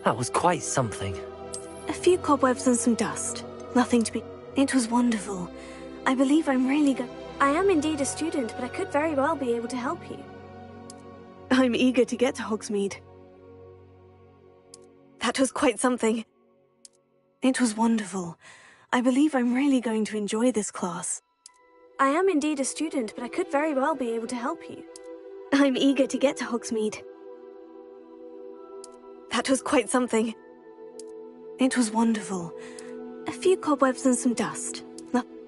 That was quite something. A few cobwebs and some dust. Nothing to be... It was wonderful. I believe I'm really good. I am indeed a student, but I could very well be able to help you. I'm eager to get to Hogsmeade. That was quite something. It was wonderful. I believe I'm really going to enjoy this class. I am indeed a student, but I could very well be able to help you. I'm eager to get to Hogsmeade. That was quite something. It was wonderful. A few cobwebs and some dust.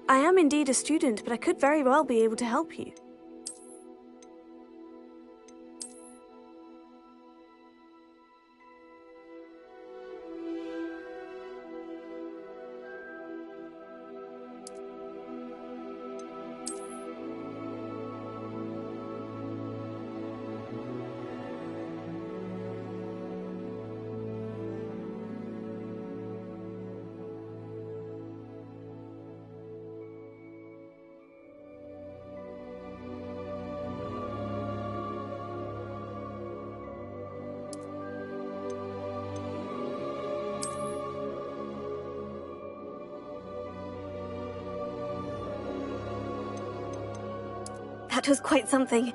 I am indeed a student, but I could very well be able to help you. That was quite something.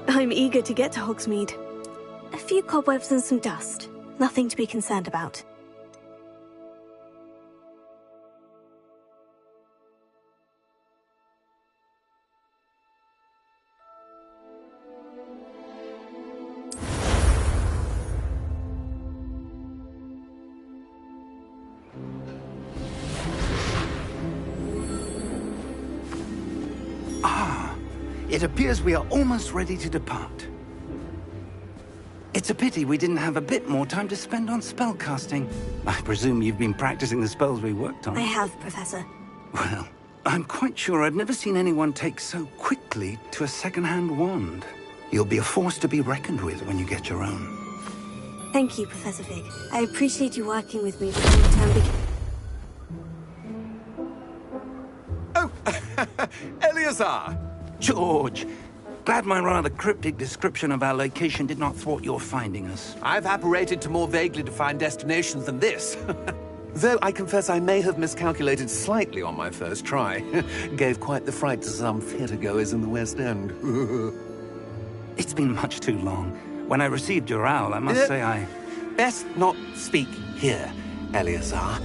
I'm eager to get to Hogsmeade. A few cobwebs and some dust. Nothing to be concerned about. It appears we are almost ready to depart. It's a pity we didn't have a bit more time to spend on spellcasting. I presume you've been practicing the spells we worked on. I have, Professor. Well, I'm quite sure I've never seen anyone take so quickly to a second-hand wand. You'll be a force to be reckoned with when you get your own. Thank you, Professor Fig. I appreciate you working with me before the term begins. Oh, Eleazar! George, glad my rather cryptic description of our location did not thwart your finding us. I've apparated to more vaguely defined destinations than this. Though I confess I may have miscalculated slightly on my first try. Gave quite the fright to some theatre-goers in the West End. It's been much too long. When I received your owl, I must say I... Best not speak here, Eleazar.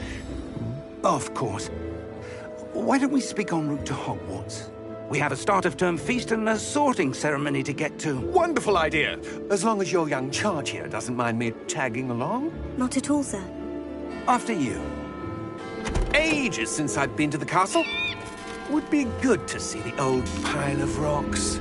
Of course. Why don't we speak en route to Hogwarts? We have a start-of-term feast and a sorting ceremony to get to. Wonderful idea! As long as your young charge here doesn't mind me tagging along. Not at all, sir. After you. Ages since I've been to the castle. Would be good to see the old pile of rocks.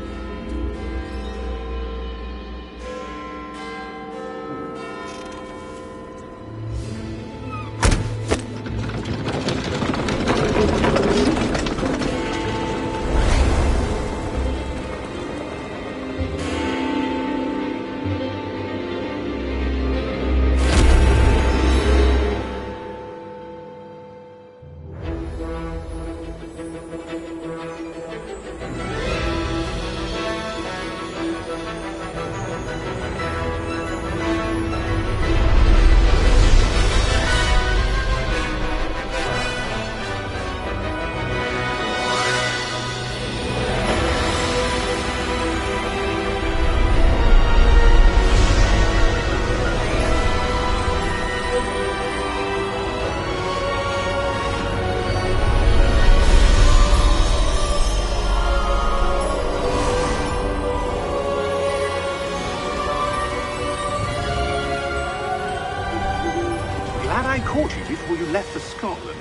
I caught you before you left for Scotland.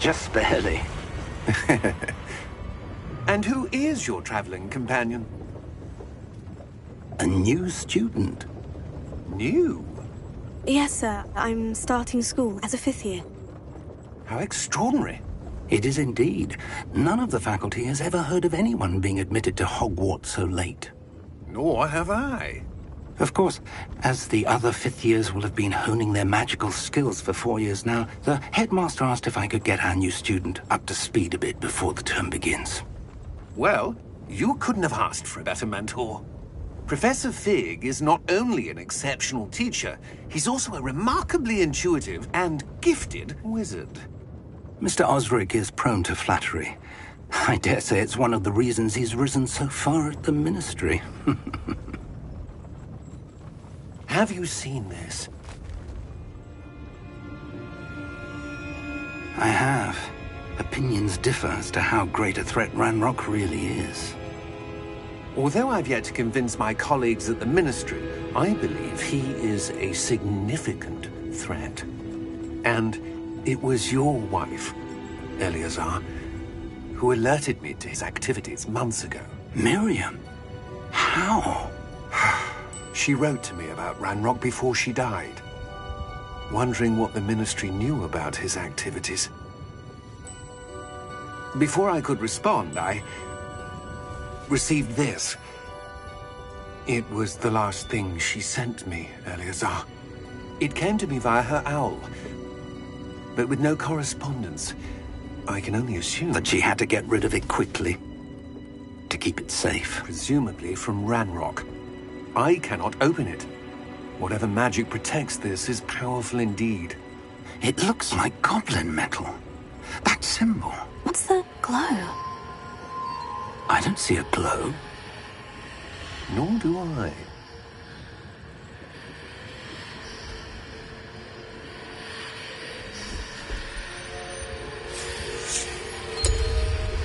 Just barely. And who is your traveling companion? A new student. New? Yes, sir. I'm starting school as a 5th year. How extraordinary. It is indeed. None of the faculty has ever heard of anyone being admitted to Hogwarts so late. Nor have I. Of course, as the other 5th years will have been honing their magical skills for 4 years now, the headmaster asked if I could get our new student up to speed a bit before the term begins. Well, you couldn't have asked for a better mentor. Professor Fig is not only an exceptional teacher, he's also a remarkably intuitive and gifted wizard. Mr. Osric is prone to flattery. I dare say it's one of the reasons he's risen so far at the Ministry. Have you seen this? I have. Opinions differ as to how great a threat Ranrock really is. Although I've yet to convince my colleagues at the Ministry, I believe he is a significant threat. And it was your wife, Eleazar, who alerted me to his activities months ago. Miriam? How? She wrote to me about Ranrock before she died, wondering what the Ministry knew about his activities. Before I could respond, I received this. It was the last thing she sent me, Eleazar. It came to me via her owl, but with no correspondence. I can only assume That she had to get rid of it quickly, to keep it safe. presumably from Ranrock. I cannot open it. Whatever magic protects this is powerful indeed. It looks like goblin metal. That symbol. What's the glow? I don't see a glow. Nor do I.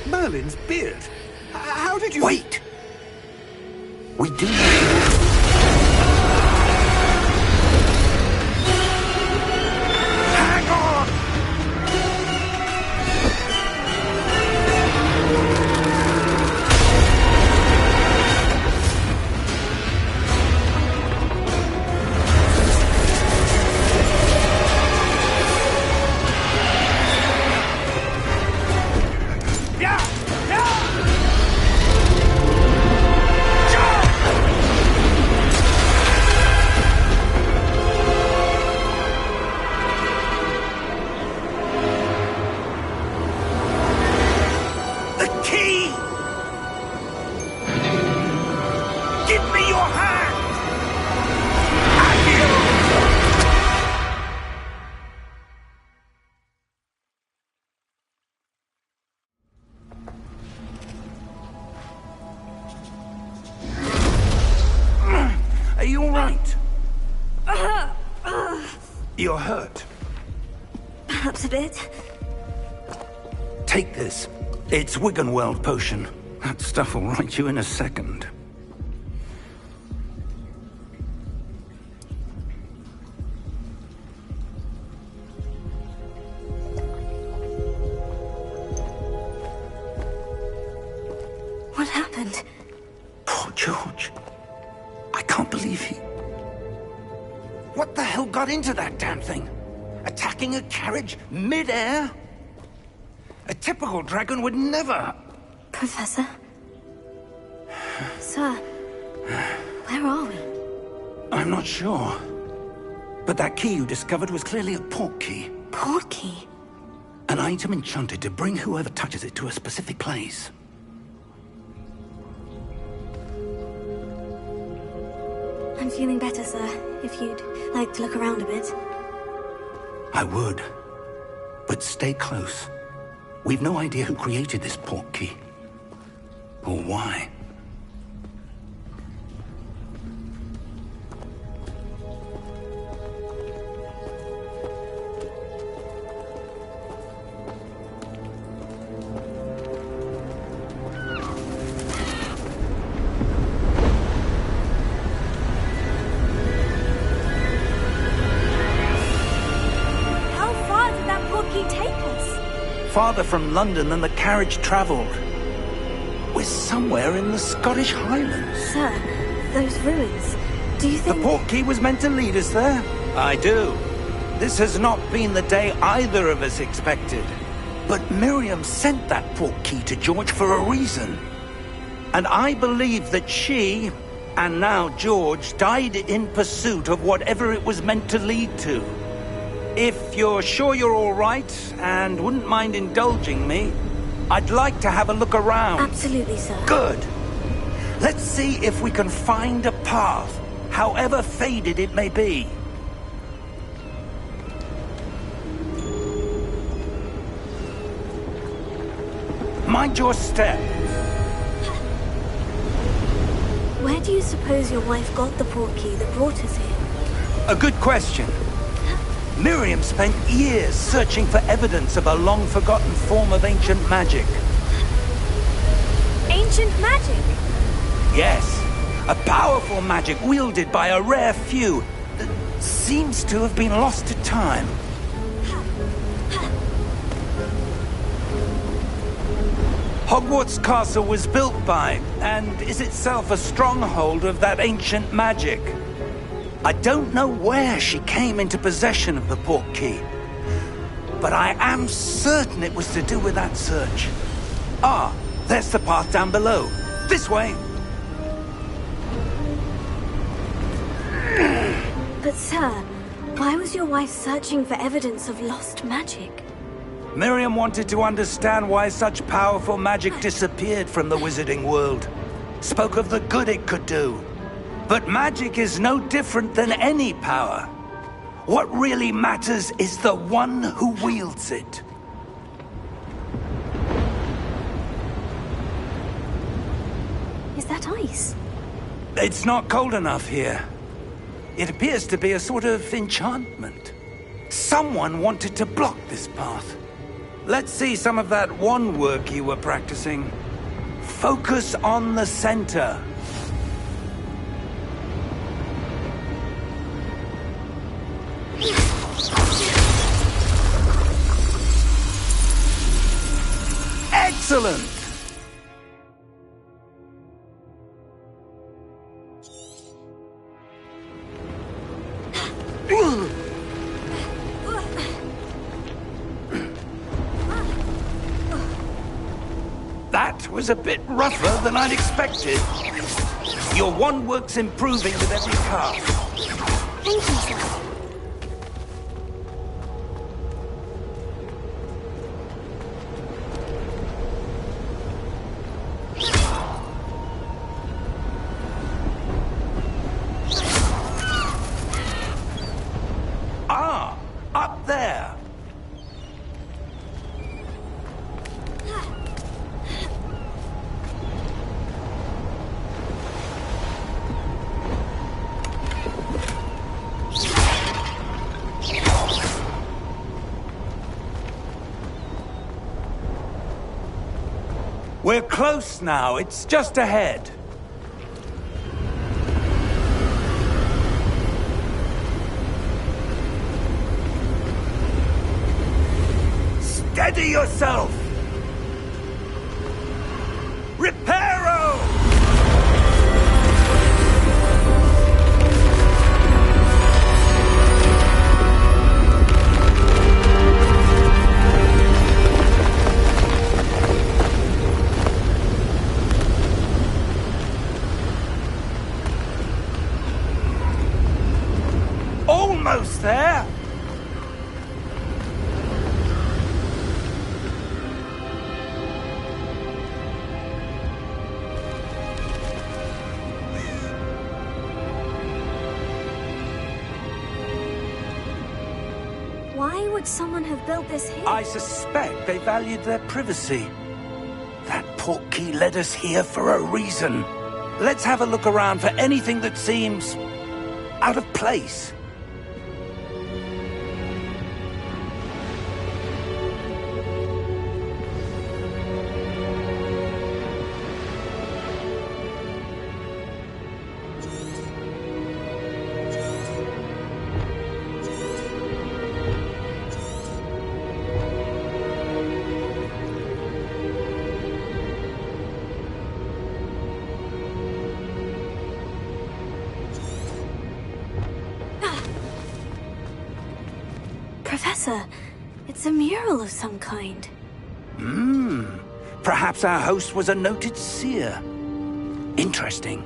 Merlin's beard. How did you... Wait! We do need... Hang on! Are you all right? You're hurt. Perhaps a bit. Take this. It's Wiggenweld potion. That stuff will right you in a second. What happened? Poor George. I can't believe he... What the hell got into that damn thing? Attacking a carriage mid-air? A typical dragon would never... Professor? Sir, where are we? I'm not sure. But that key you discovered was clearly a port key. Port key? An item enchanted to bring whoever touches it to a specific place. I'm feeling better, sir. If you'd like to look around a bit. I would. But stay close. We've no idea who created this port key. Or why. Farther from London than the carriage travelled. We're somewhere in the Scottish Highlands. Sir, those ruins, do you think... The port key was meant to lead us there? I do. This has not been the day either of us expected. But Miriam sent that port key to George for a reason. And I believe that she, and now George, died in pursuit of whatever it was meant to lead to. If you're sure you're all right, and wouldn't mind indulging me, I'd like to have a look around. Absolutely, sir. Good. Let's see if we can find a path, however faded it may be. Mind your step. Where do you suppose your wife got the port key that brought us here? A good question. Miriam spent years searching for evidence of a long-forgotten form of ancient magic. Ancient magic? Yes. A powerful magic wielded by a rare few that seems to have been lost to time. Hogwarts Castle was built by, and is itself a stronghold of that ancient magic. I don't know where she came into possession of the port key, but I am certain it was to do with that search. Ah, there's the path down below. This way. But sir, why was your wife searching for evidence of lost magic? Miriam wanted to understand why such powerful magic disappeared from the wizarding world. Spoke of the good it could do. But magic is no different than any power. What really matters is the one who wields it. Is that ice? It's not cold enough here. It appears to be a sort of enchantment. Someone wanted to block this path. Let's see some of that wand work you were practicing. Focus on the center. Excellent! That was a bit rougher than I'd expected. Your wand work's improving with every cast. Thank you, sir. Ah, up there. We're close now. It's just ahead. Steady yourself! Reparo! Almost there! Why would someone have built this here? I suspect they valued their privacy. That portkey led us here for a reason. Let's have a look around for anything that seems out of place. Professor, it's a mural of some kind. Perhaps our host was a noted seer. Interesting.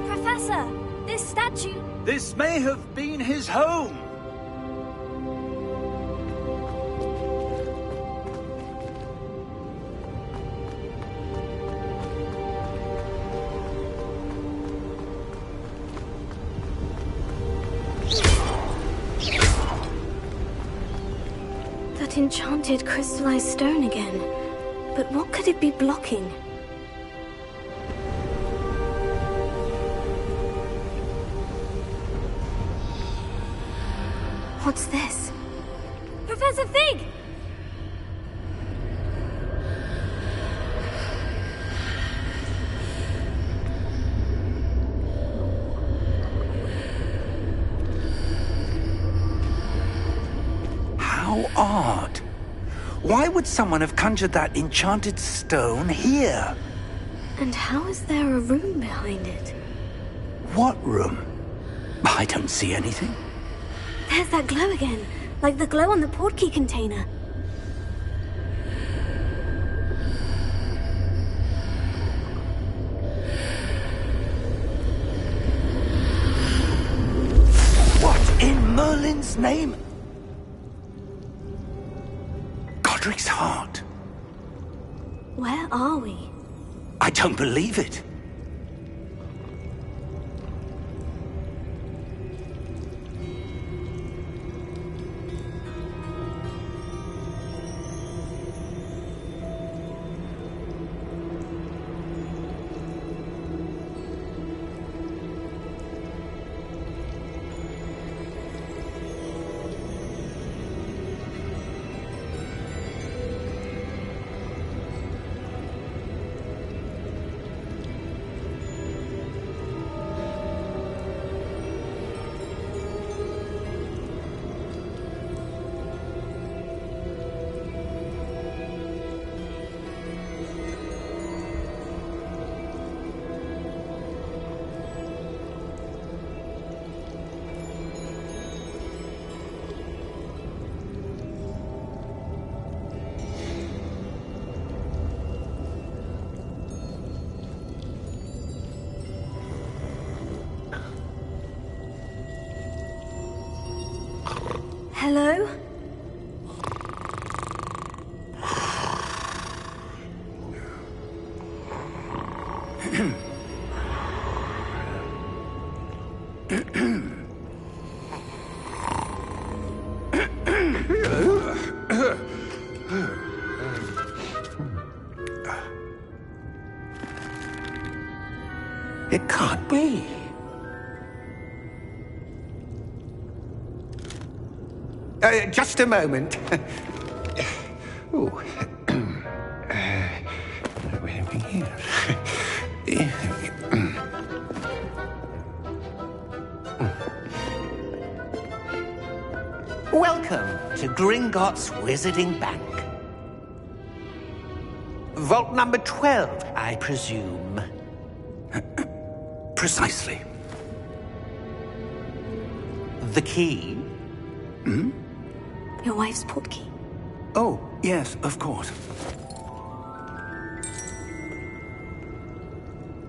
Professor, this statue... This may have been his home. That enchanted crystallized stone again. But what could it be blocking? What's this? Professor Fig! How odd. Why would someone have conjured that enchanted stone here? And how is there a room behind it? What room? I don't see anything. There's that glow again, like the glow on the portkey container. What in Merlin's name? Godric's heart. Where are we? I don't believe it. Hello? It can't be. Just a moment. Ooh. Where are we here? Welcome to Gringotts Wizarding Bank. Vault number 12, I presume. Precisely. The key? Hmm? Your wife's portkey. Oh, yes, of course.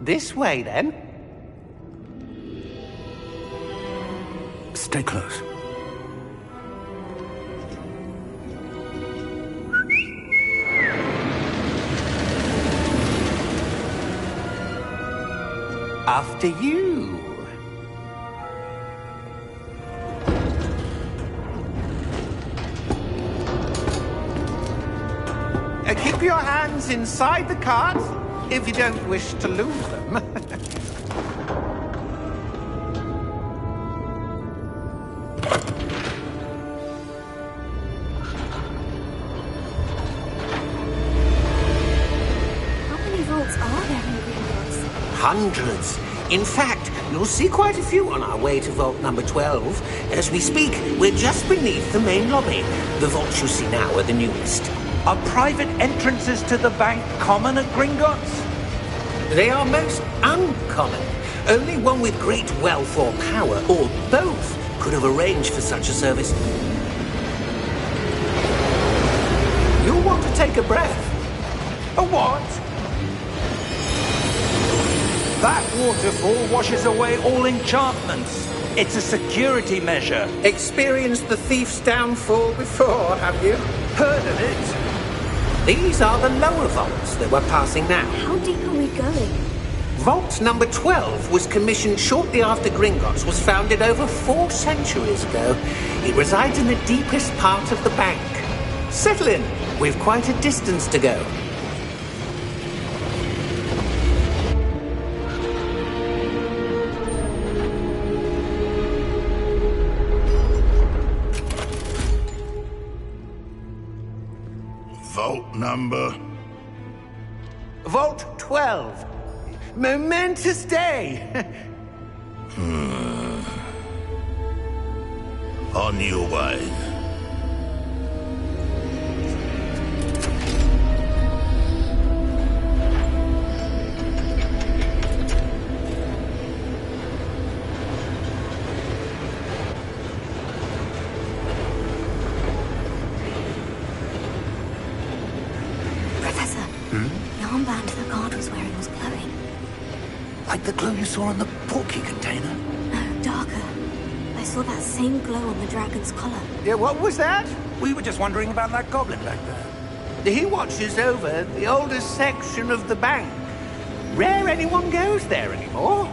This way, then. Stay close. After you. Keep your hands inside the cart if you don't wish to lose them. How many vaults are there in Gringotts? Hundreds. In fact, you'll see quite a few on our way to vault number 12. As we speak, we're just beneath the main lobby. The vaults you see now are the newest. Are private entrances to the bank common at Gringotts? They are most uncommon. Only one with great wealth or power, or both, could have arranged for such a service. You'll want to take a breath. A what? That waterfall washes away all enchantments. It's a security measure. Experienced the thief's downfall before, have you? Heard of it? These are the lower vaults that we're passing now. How deep are we going? Vault number 12 was commissioned shortly after Gringotts was founded over 4 centuries ago. It resides in the deepest part of the bank. Settle in. We've quite a distance to go. Vault number? Vault 12. Momentous day. On your way. The armband the guard was wearing was glowing. Like the glow you saw on the portkey container? No, darker. I saw that same glow on the dragon's collar. Yeah, what was that? We were just wondering about that goblin back there. He watches over the oldest section of the bank. Rare anyone goes there anymore.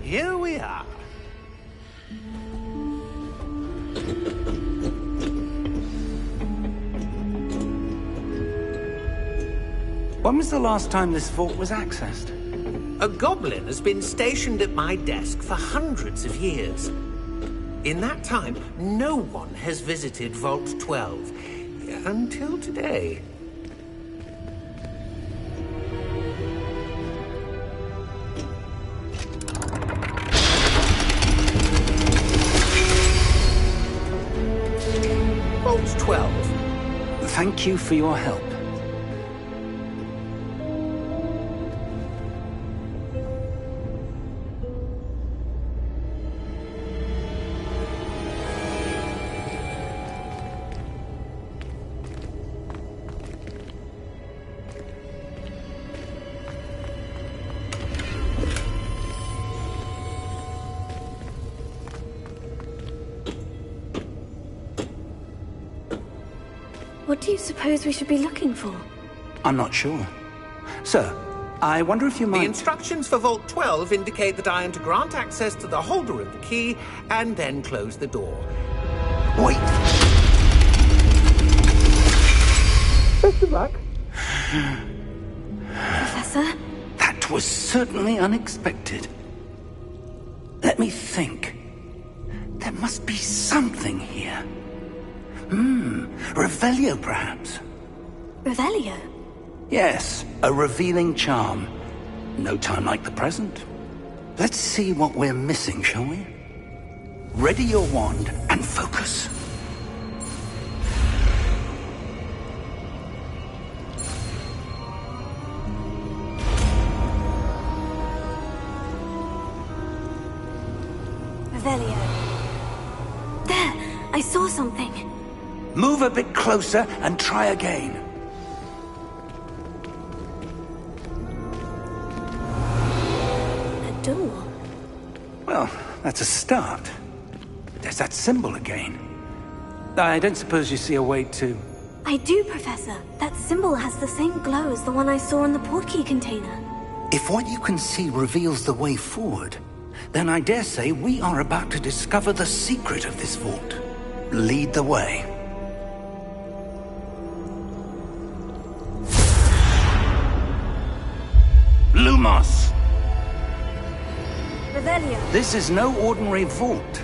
Here we are. When was the last time this vault was accessed? A goblin has been stationed at my desk for hundreds of years. In that time, no one has visited Vault 12. Until today. Vault 12. Thank you for your help. What do you suppose we should be looking for? I'm not sure. Sir, I wonder if you might... The instructions for Vault 12 indicate that I am to grant access to the holder of the key and then close the door. Wait! Best of luck. Professor? That was certainly unexpected. Let me think. There must be something here. Revelio, perhaps? Revelio? Yes, a revealing charm. No time like the present. Let's see what we're missing, shall we? Ready your wand and focus. Revelio. There! I saw something. Move a bit closer and try again. A door. Well, that's a start. But there's that symbol again. I don't suppose you see a way to... I do, Professor. That symbol has the same glow as the one I saw in the portkey container. If what you can see reveals the way forward, then I dare say we are about to discover the secret of this vault. Lead the way. Lumos! Revelio. This is no ordinary vault.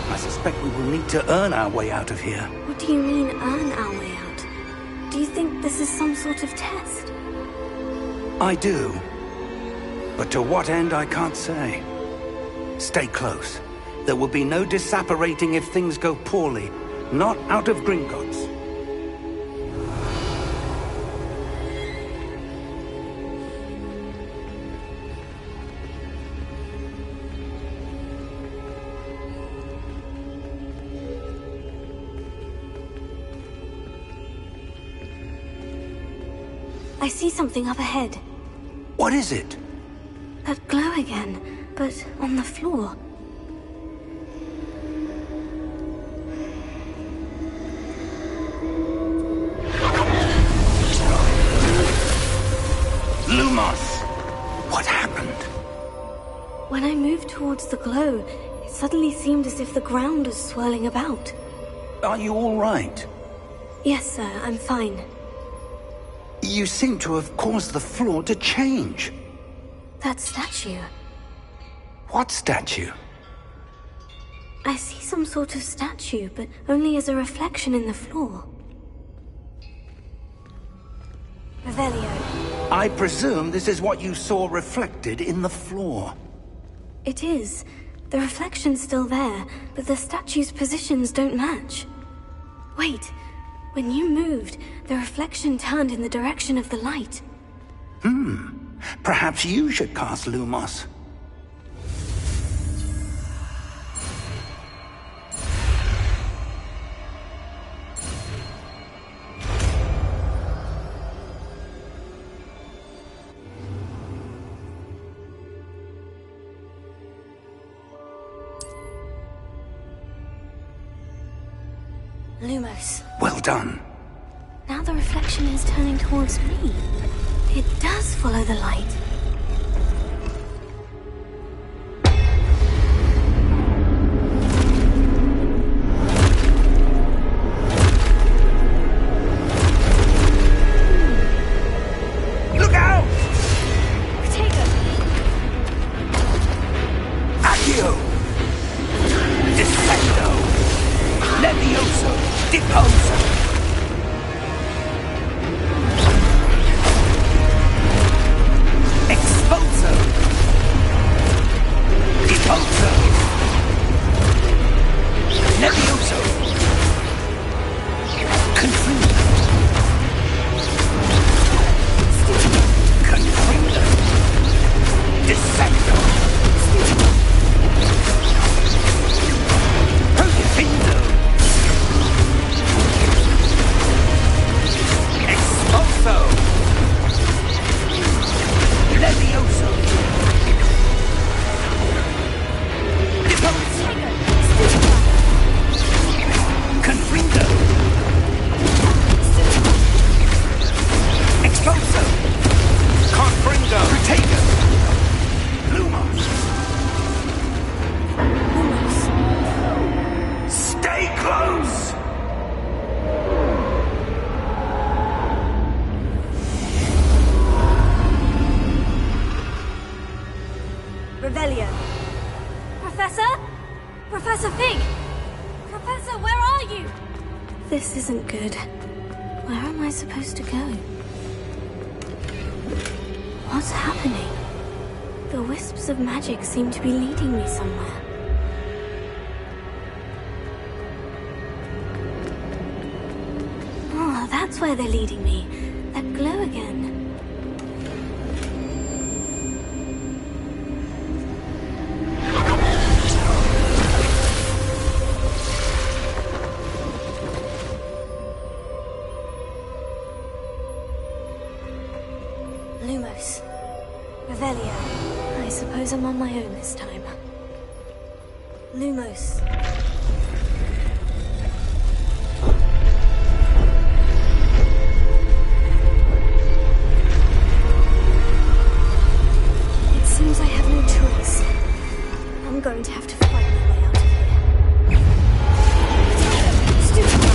I suspect we will need to earn our way out of here. What do you mean, earn our way out? Do you think this is some sort of test? I do. But to what end, I can't say. Stay close. There will be no disapparating if things go poorly. Not out of Gringotts. I see something up ahead. What is it? That glow again, but on the floor. Lumos! What happened? When I moved towards the glow, it suddenly seemed as if the ground was swirling about. Are you all right? Yes, sir, I'm fine. You seem to have caused the floor to change. That statue. What statue? I see some sort of statue, but only as a reflection in the floor. Revelio. I presume this is what you saw reflected in the floor. It is. The reflection's still there, but the statue's positions don't match. Wait. When you moved, the reflection turned in the direction of the light. Perhaps you should cast Lumos. Lumos. Well done. Now the reflection is turning towards me. It does follow the light. Look out! Protego! Accio! Descendo! Levioso! Deposo! Expulso! Deposo! Levioso! Confuso! Confuso! Descendo! Profindo! This isn't good. Where am I supposed to go? What's happening? The wisps of magic seem to be leading me somewhere. Oh, that's where they're leading me. That glow again. Lumos. Revelio. I suppose I'm on my own this time. Lumos. It seems I have no choice. I'm going to have to fight my way out of here. Stupid.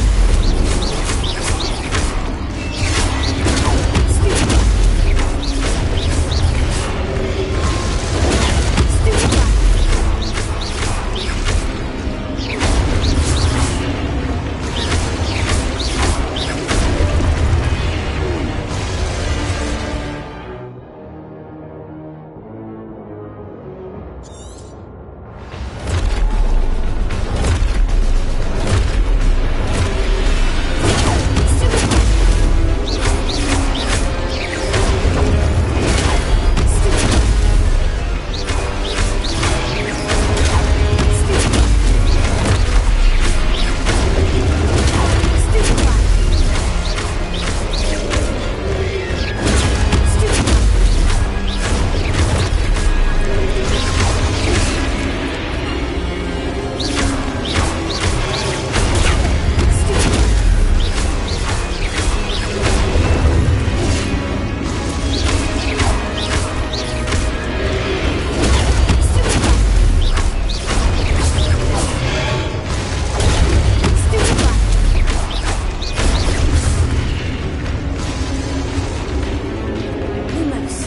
Lumos.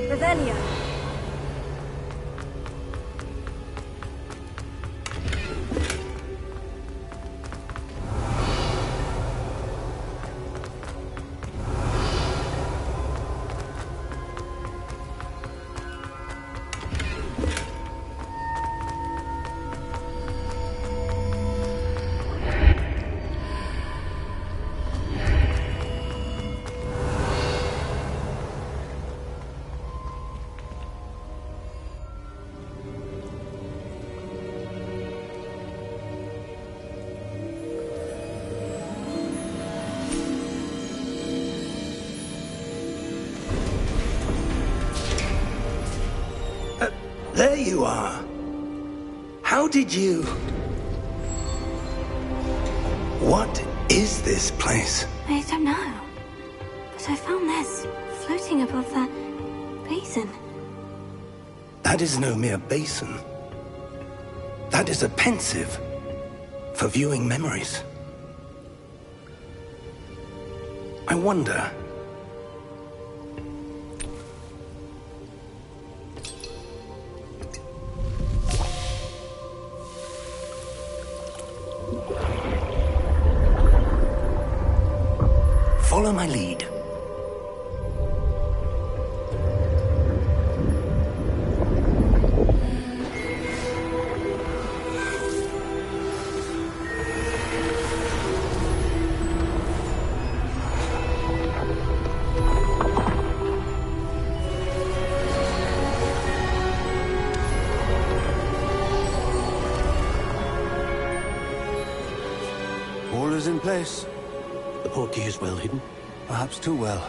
Revelio. There you are. How did you... What is this place? I don't know. But I found this floating above that basin. That is no mere basin. That is a pensive for viewing memories. I wonder... Follow my lead. All is in place. The portkey is well hidden? Perhaps too well.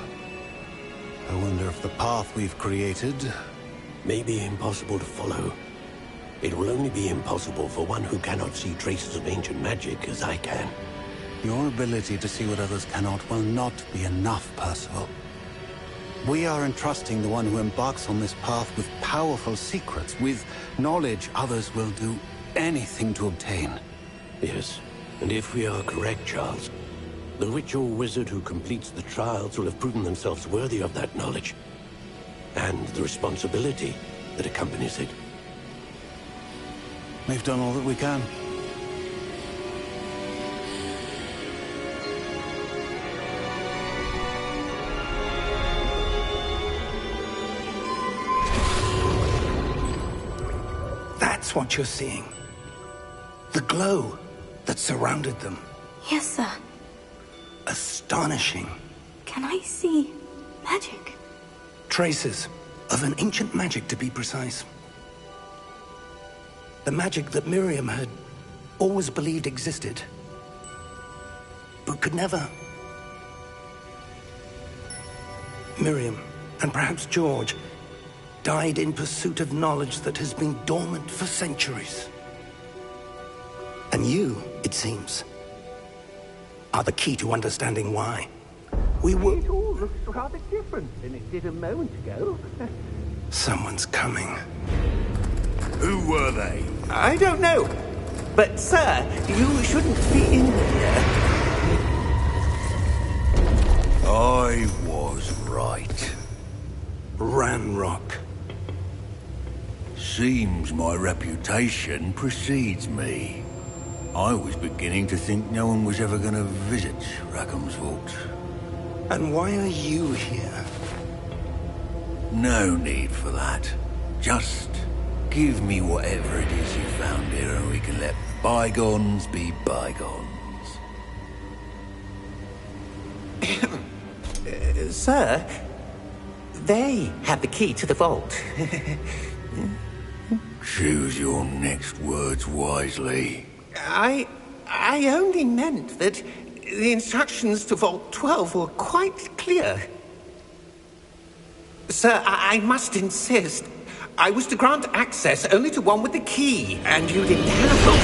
I wonder if the path we've created... may be impossible to follow. It will only be impossible for one who cannot see traces of ancient magic as I can. Your ability to see what others cannot will not be enough, Percival. We are entrusting the one who embarks on this path with powerful secrets, with knowledge others will do anything to obtain. Yes, and if we are correct, Charles, the witch or wizard who completes the trials will have proven themselves worthy of that knowledge, and the responsibility that accompanies it. We've done all that we can. That's what you're seeing. The glow that surrounded them. Yes, sir. Astonishing. Can I see magic? Traces of an ancient magic, to be precise. The magic that Miriam had always believed existed, but could never. Miriam, and perhaps George, died in pursuit of knowledge that has been dormant for centuries. And you, it seems, are the key to understanding why. It all looks rather different than it did a moment ago. Someone's coming. Who were they? I don't know. But, sir, you shouldn't be in here. I was right. Ranrock. Seems my reputation precedes me. I was beginning to think no one was ever going to visit Rackham's Vault. And why are you here? No need for that. Just give me whatever it is you found here and we can let bygones be bygones. Sir, they have the key to the vault. Choose your next words wisely. I only meant that the instructions to Vault 12 were quite clear. Sir, I must insist. I was to grant access only to one with the key, and you didn't have them.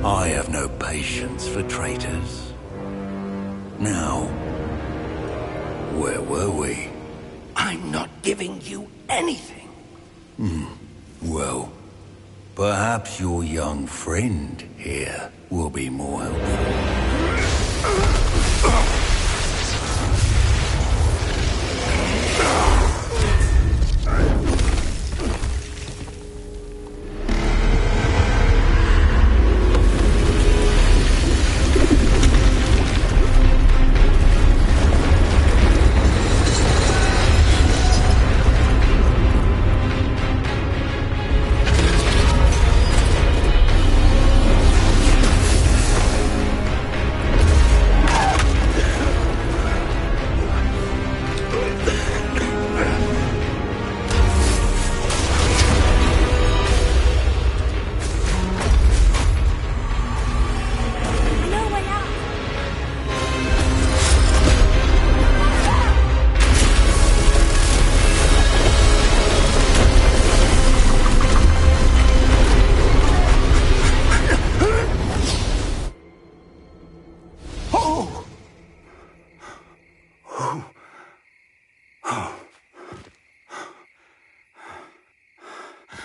I have no patience for traitors. Now, where were we? I'm not giving you anything. Well, perhaps your young friend here will be more helpful.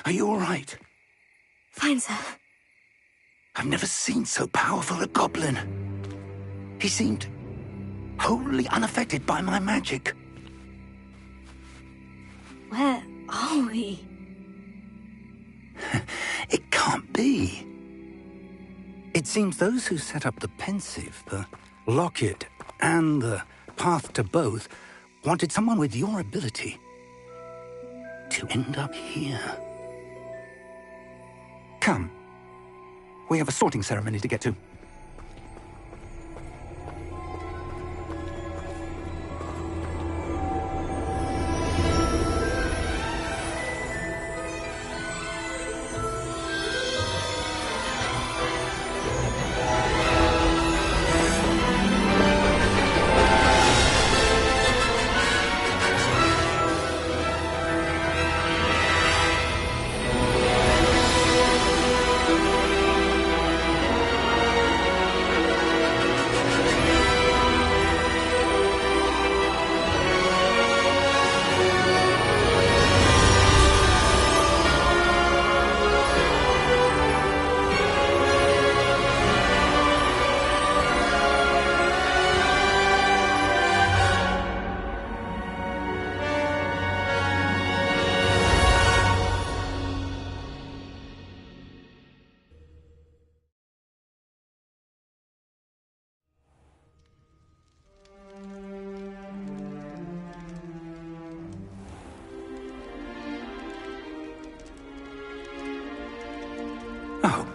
Are you all right? Fine, sir. I've never seen so powerful a goblin. He seemed wholly unaffected by my magic. Where are we? It can't be. It seems those who set up the pensive, the locket, and the path to both wanted someone with your ability to end up here. Come. We have a sorting ceremony to get to.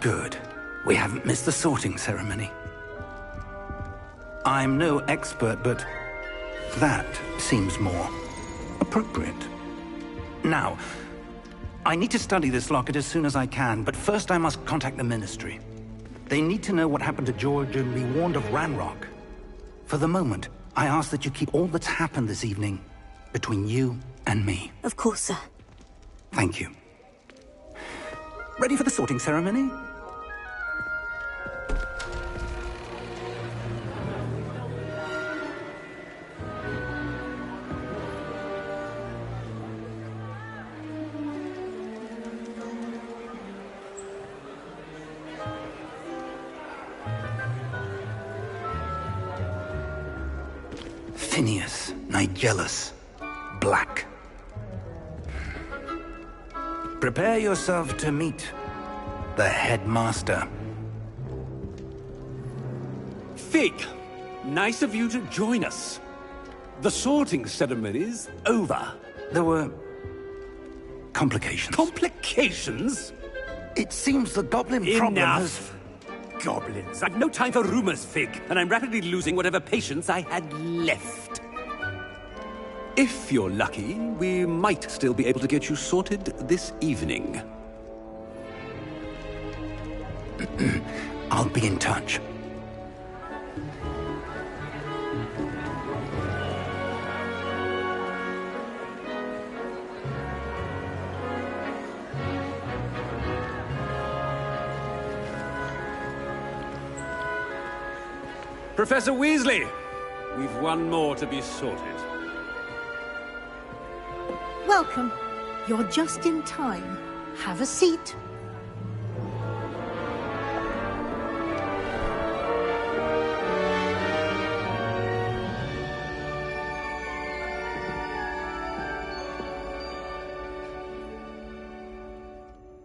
Good. We haven't missed the sorting ceremony. I'm no expert, but that seems more appropriate. Now, I need to study this locket as soon as I can, but first I must contact the Ministry. They need to know what happened to George and be warned of Ranrock. For the moment, I ask that you keep all that's happened this evening between you and me. Of course, sir. Thank you. Ready for the sorting ceremony? Phineas, Nigellus, Black. Prepare yourself to meet the headmaster. Fig, nice of you to join us. The sorting ceremony's over. There were complications. Complications? It seems the goblin problem has... Enough! Goblins. I've no time for rumors, Fig, and I'm rapidly losing whatever patience I had left. If you're lucky, we might still be able to get you sorted this evening. I'll be in touch. Professor Weasley, we've one more to be sorted. Welcome. You're just in time. Have a seat.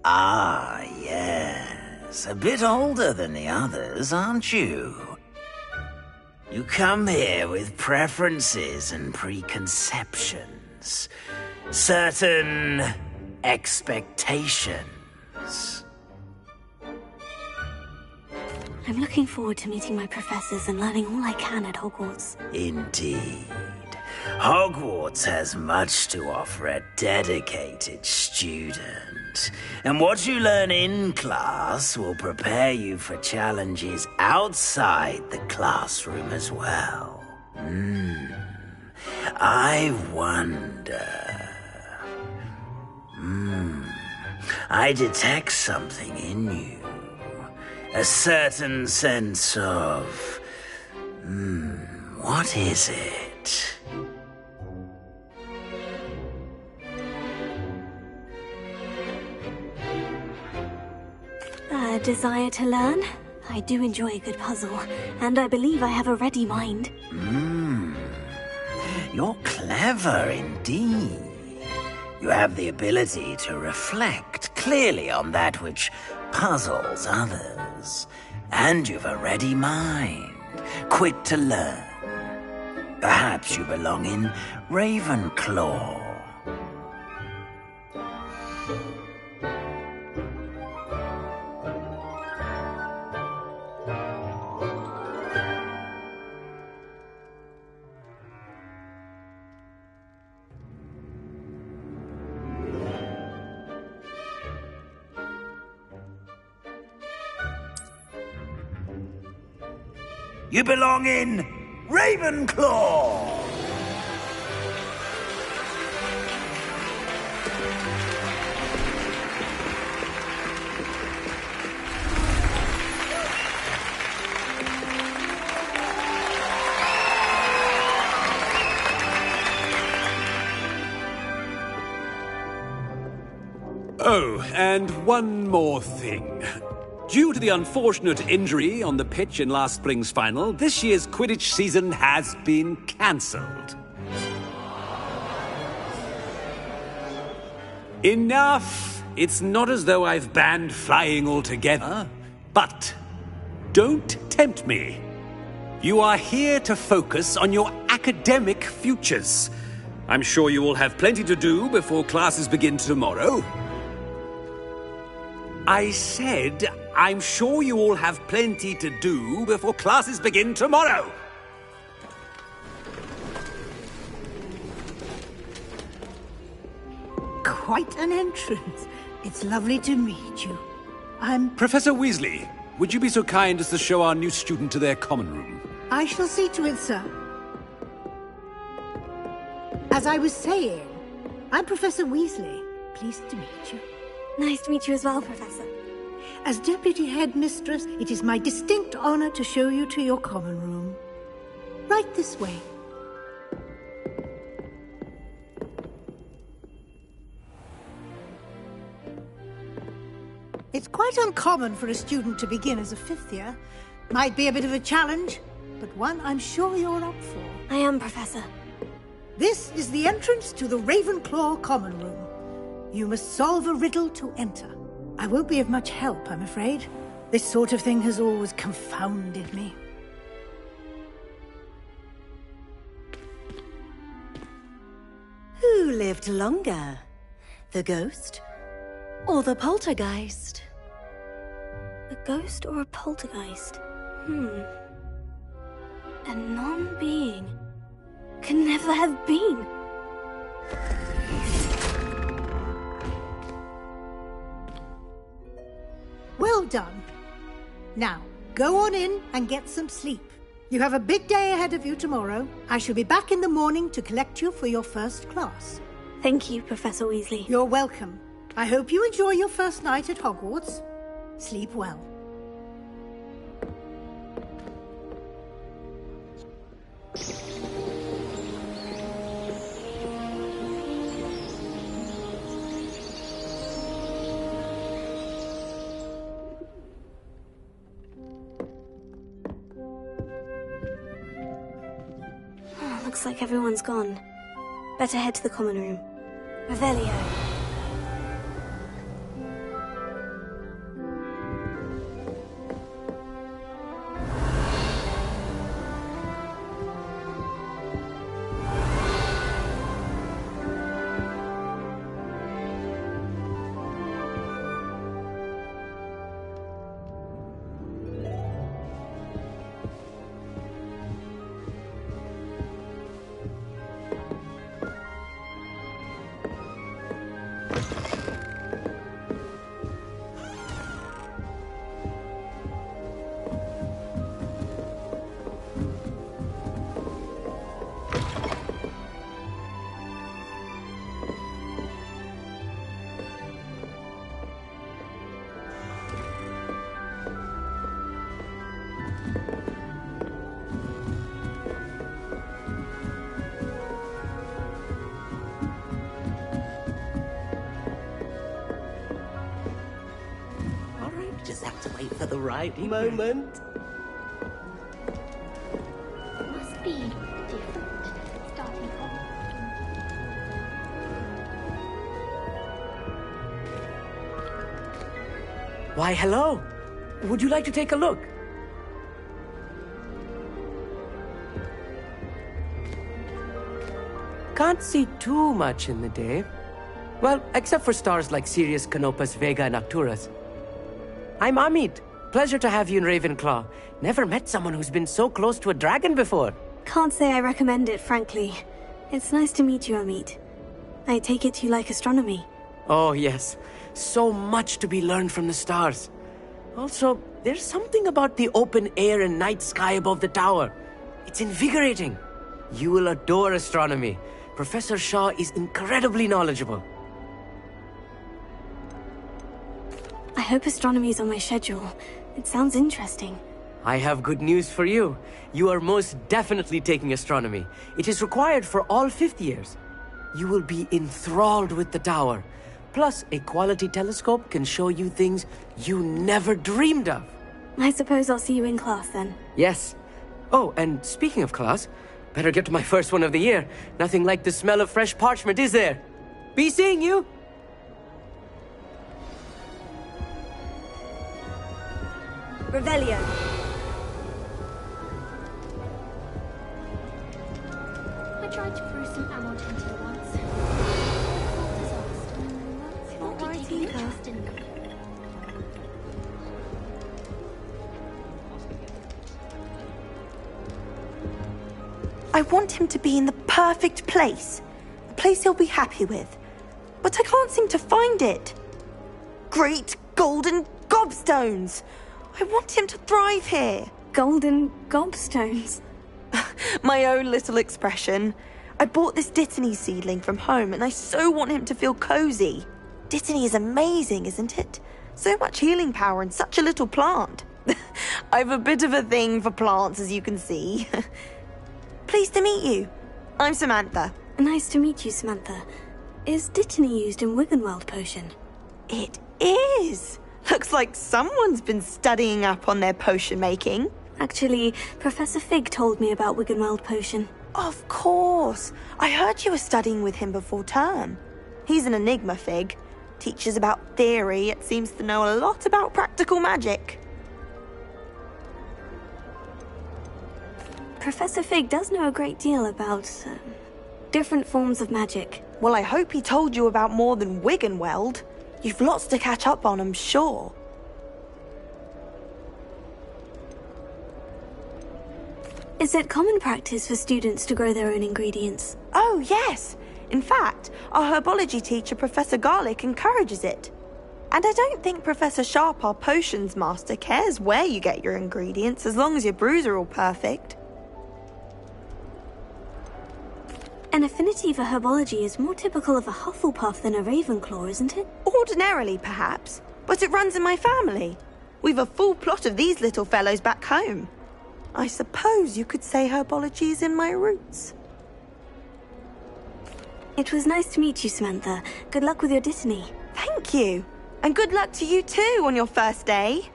Ah, yes. A bit older than the others, aren't you? You come here with preferences and preconceptions. Certain expectations. I'm looking forward to meeting my professors and learning all I can at Hogwarts. Indeed. Hogwarts has much to offer a dedicated student. And what you learn in class will prepare you for challenges outside the classroom as well. I wonder... I detect something in you. A certain sense of... what is it? A desire to learn? I do enjoy a good puzzle, and I believe I have a ready mind. You're clever indeed. You have the ability to reflect clearly on that which puzzles others. And you've a ready mind, quick to learn. Perhaps you belong in Ravenclaw. You belong in Ravenclaw! Oh, and one more thing. Due to the unfortunate injury on the pitch in last spring's final, this year's Quidditch season has been cancelled. Enough! It's not as though I've banned flying altogether, but don't tempt me. You are here to focus on your academic futures. I'm sure you will have plenty to do before classes begin tomorrow. I said I'm sure you all have plenty to do before classes begin tomorrow. Quite an entrance. It's lovely to meet you. I'm... Professor Weasley, would you be so kind as to show our new student to their common room? I shall see to it, sir. As I was saying, I'm Professor Weasley. Pleased to meet you. Nice to meet you as well, Professor. As Deputy Headmistress, it is my distinct honor to show you to your common room. Right this way. It's quite uncommon for a student to begin as a fifth year. Might be a bit of a challenge, but one I'm sure you're up for. I am, Professor. This is the entrance to the Ravenclaw common room. You must solve a riddle to enter. I won't be of much help, I'm afraid. This sort of thing has always confounded me. Who lived longer? The ghost or the poltergeist? A ghost or a poltergeist? A non-being. Can never have been. Well done. Now, go on in and get some sleep. You have a big day ahead of you tomorrow. I shall be back in the morning to collect you for your first class. Thank you, Professor Weasley. You're welcome. I hope you enjoy your first night at Hogwarts. Sleep well. Looks like everyone's gone. Better head to the common room. Revelio. Just have to wait for the right moment. Must be different. Starting from... Why, hello. Would you like to take a look? Can't see too much in the day. Well, except for stars like Sirius, Canopus, Vega, and Arcturus. I'm Amit. Pleasure to have you in Ravenclaw. Never met someone who's been so close to a dragon before. Can't say I recommend it, frankly. It's nice to meet you, Amit. I take it you like astronomy. Oh, yes. So much to be learned from the stars. Also, there's something about the open air and night sky above the tower. It's invigorating. You will adore astronomy. Professor Shaw is incredibly knowledgeable. I hope astronomy's on my schedule. It sounds interesting. I have good news for you. You are most definitely taking astronomy. It is required for all fifth years. You will be enthralled with the tower. Plus, a quality telescope can show you things you never dreamed of. I suppose I'll see you in class then. Yes. Oh, and speaking of class, better get to my first one of the year. Nothing like the smell of fresh parchment, is there? Be seeing you! Revelio. I tried to brew some ammo into you once. Thought you'd take an interest in me. I want him to be in the perfect place. A place he'll be happy with. But I can't seem to find it. Great golden gobstones! I want him to thrive here. Golden gobstones? My own little expression. I bought this Dittany seedling from home and I so want him to feel cozy. Dittany is amazing, isn't it? So much healing power in such a little plant. I've a bit of a thing for plants, as you can see. Pleased to meet you. I'm Samantha. Nice to meet you, Samantha. Is Dittany used in Wiggenweld potion? It is. Looks like someone's been studying up on their potion making. Actually, Professor Fig told me about Wiggenweld potion. Of course. I heard you were studying with him before term. He's an enigma, Fig. Teaches about theory, yet seems to know a lot about practical magic. Professor Fig does know a great deal about different forms of magic. Well, I hope he told you about more than Wiggenweld. You've lots to catch up on, I'm sure. Is it common practice for students to grow their own ingredients? Oh, yes. In fact, our herbology teacher, Professor Garlick, encourages it. And I don't think Professor Sharp, our potions master, cares where you get your ingredients as long as your brews are all perfect. An affinity for herbology is more typical of a Hufflepuff than a Ravenclaw, isn't it? Ordinarily, perhaps, but it runs in my family. We've a full plot of these little fellows back home. I suppose you could say herbology is in my roots. It was nice to meet you, Samantha. Good luck with your Dittany. Thank you. And good luck to you too on your first day.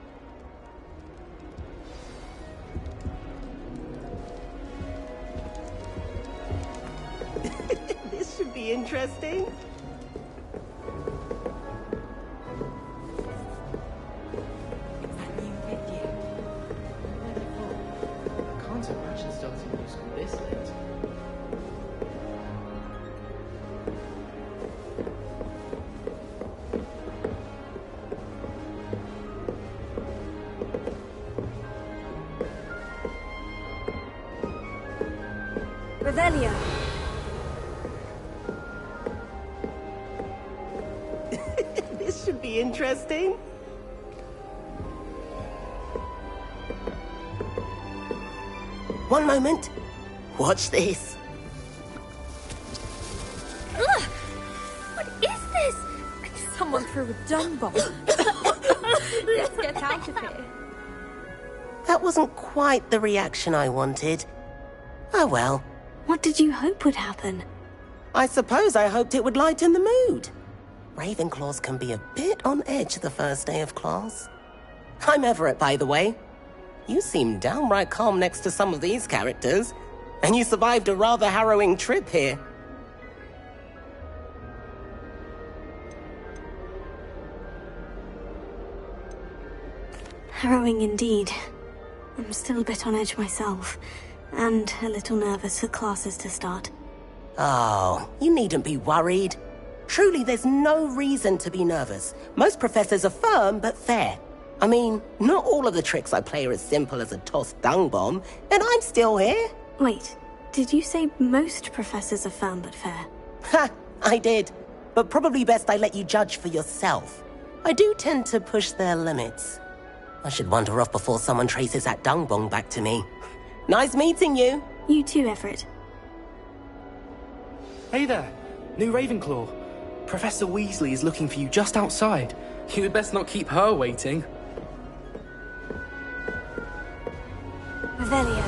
This should be interesting. I can't imagine starting new school this late. Revelio. This should be interesting. One moment. Watch this. Ugh! What is this? Someone threw a dung bomb. Let's get out of here. That wasn't quite the reaction I wanted. Oh well. What did you hope would happen? I suppose I hoped it would lighten the mood. Ravenclaws can be a bit on edge the first day of class. I'm Everett, by the way. You seem downright calm next to some of these characters, and you survived a rather harrowing trip here. Harrowing indeed. I'm still a bit on edge myself, and a little nervous for classes to start. Oh, you needn't be worried. Truly, there's no reason to be nervous. Most professors are firm but fair. I mean, not all of the tricks I play are as simple as a tossed dung bomb, and I'm still here. Wait, did you say most professors are firm but fair? Ha, I did. But probably best I let you judge for yourself. I do tend to push their limits. I should wander off before someone traces that dung bomb back to me. Nice meeting you. You too, Everett. Hey there, new Ravenclaw. Professor Weasley is looking for you just outside. You'd best not keep her waiting. Revelio.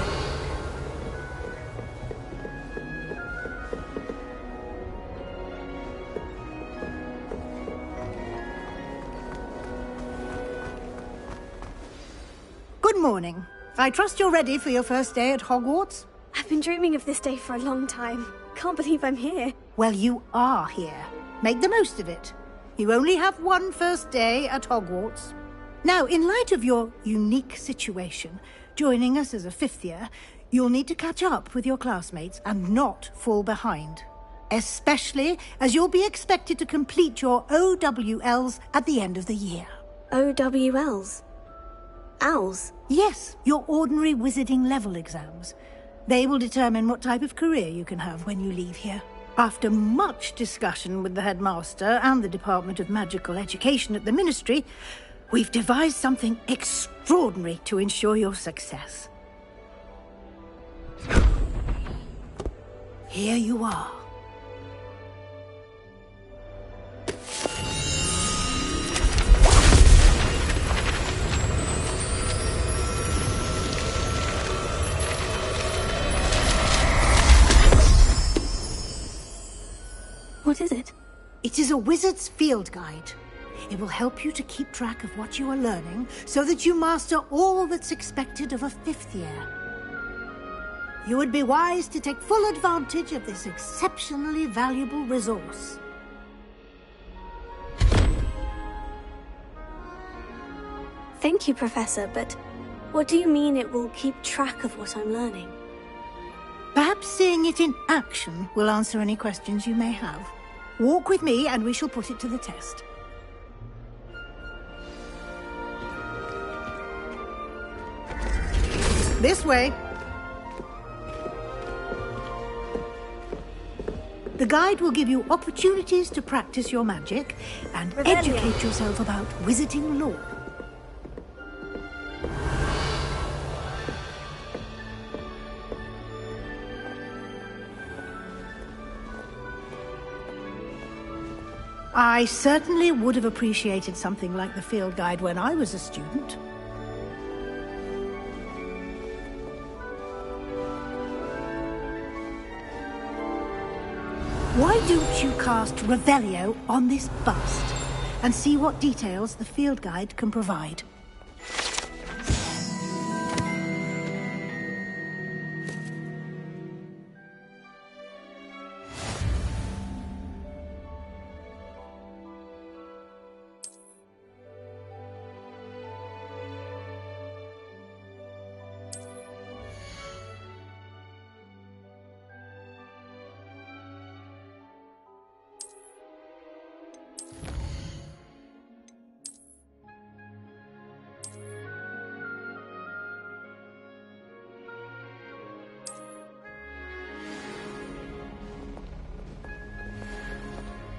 Good morning. I trust you're ready for your first day at Hogwarts? I've been dreaming of this day for a long time. Can't believe I'm here. Well, you are here. Make the most of it. You only have one first day at Hogwarts. Now, in light of your unique situation, joining us as a fifth year, you'll need to catch up with your classmates and not fall behind. Especially as you'll be expected to complete your OWLs at the end of the year. OWLs? Owls? Yes, your ordinary wizarding level exams. They will determine what type of career you can have when you leave here. After much discussion with the headmaster and the Department of Magical Education at the Ministry, we've devised something extraordinary to ensure your success. Here you are. What is it? It is a wizard's field guide. It will help you to keep track of what you are learning so that you master all that's expected of a 5th year. You would be wise to take full advantage of this exceptionally valuable resource. Thank you, Professor, but what do you mean it will keep track of what I'm learning? Perhaps seeing it in action will answer any questions you may have. Walk with me and we shall put it to the test. This way. The guide will give you opportunities to practice your magic and educate yourself about wizarding lore. I certainly would have appreciated something like the field guide when I was a student. Why don't you cast Revelio on this bust and see what details the field guide can provide?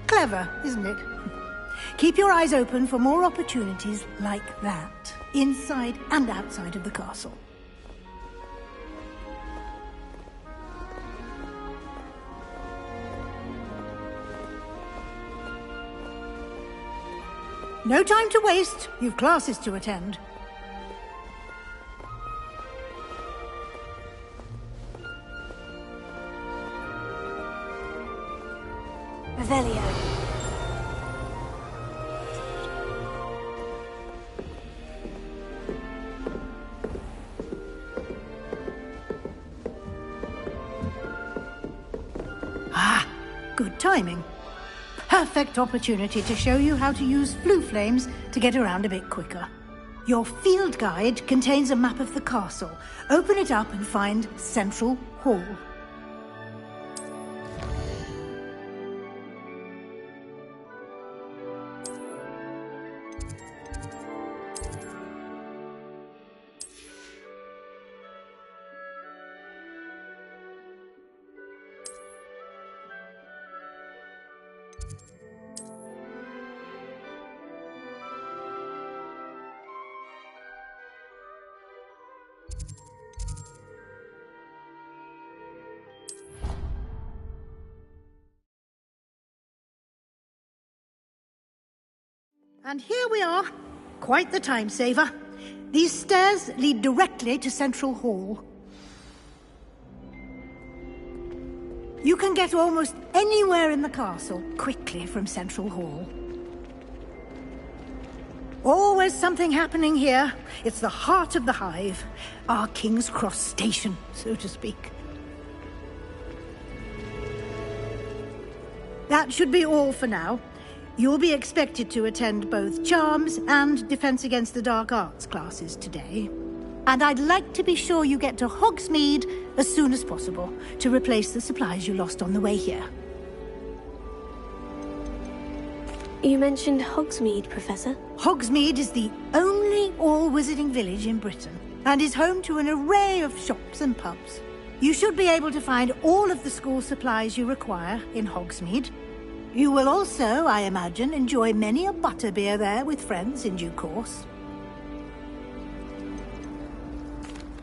Clever, isn't it? Keep your eyes open for more opportunities like that, inside and outside of the castle. No time to waste. You've classes to attend. Revelio. Ah, good timing. Perfect opportunity to show you how to use flue flames to get around a bit quicker. Your field guide contains a map of the castle. Open it up and find Central Hall. And here we are. Quite the time saver. These stairs lead directly to Central Hall. You can get almost anywhere in the castle quickly from Central Hall. Always something happening here. It's the heart of the hive. Our King's Cross station, so to speak. That should be all for now. You'll be expected to attend both Charms and Defense Against the Dark Arts classes today. And I'd like to be sure you get to Hogsmeade as soon as possible to replace the supplies you lost on the way here. You mentioned Hogsmeade, Professor? Hogsmeade is the only all-wizarding village in Britain and is home to an array of shops and pubs. You should be able to find all of the school supplies you require in Hogsmeade. You will also, I imagine, enjoy many a butterbeer there with friends in due course.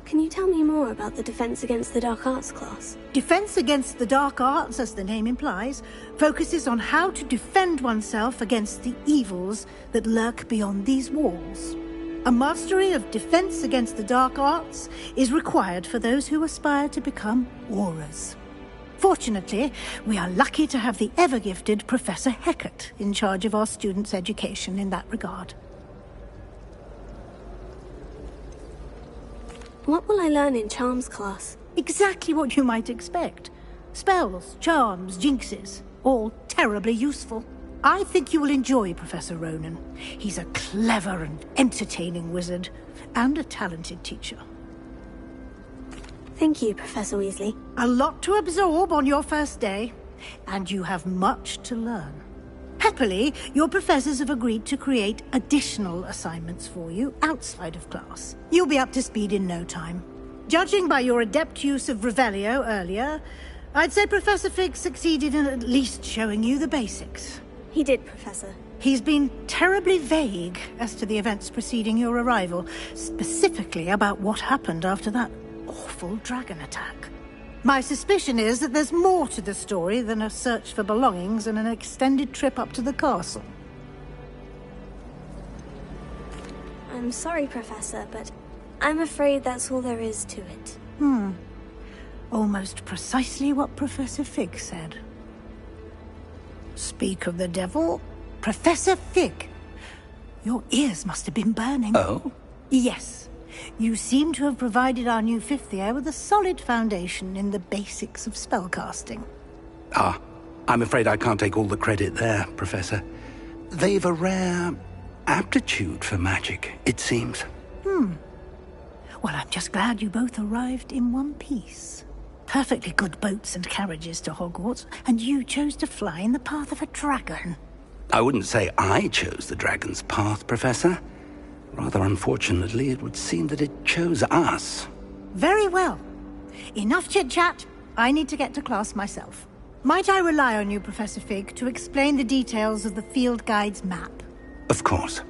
Can you tell me more about the Defense Against the Dark Arts class? Defense Against the Dark Arts, as the name implies, focuses on how to defend oneself against the evils that lurk beyond these walls. A mastery of Defense Against the Dark Arts is required for those who aspire to become Aurors. Fortunately, we are lucky to have the ever-gifted Professor Hecat in charge of our students' education in that regard. What will I learn in Charms class? Exactly what you might expect. Spells, charms, jinxes, all terribly useful. I think you will enjoy Professor Ronan. He's a clever and entertaining wizard, and a talented teacher. Thank you, Professor Weasley. A lot to absorb on your first day, and you have much to learn. Happily, your professors have agreed to create additional assignments for you outside of class. You'll be up to speed in no time. Judging by your adept use of Revelio earlier, I'd say Professor Fig succeeded in at least showing you the basics. He did, Professor. He's been terribly vague as to the events preceding your arrival, specifically about what happened after that awful dragon attack. My suspicion is that there's more to the story than a search for belongings and an extended trip up to the castle. I'm sorry, Professor, but I'm afraid that's all there is to it. Almost precisely what Professor Fig said. Speak of the devil, Professor Fig. Your ears must have been burning. Oh? Yes. You seem to have provided our new fifth year with a solid foundation in the basics of spellcasting. Ah, I'm afraid I can't take all the credit there, Professor. They've a rare aptitude for magic, it seems. Well, I'm just glad you both arrived in one piece. Perfectly good boats and carriages to Hogwarts, and you chose to fly in the path of a dragon. I wouldn't say I chose the dragon's path, Professor. Rather unfortunately, it would seem that it chose us. Very well. Enough chit-chat. I need to get to class myself. Might I rely on you, Professor Fig, to explain the details of the field guide's map? Of course.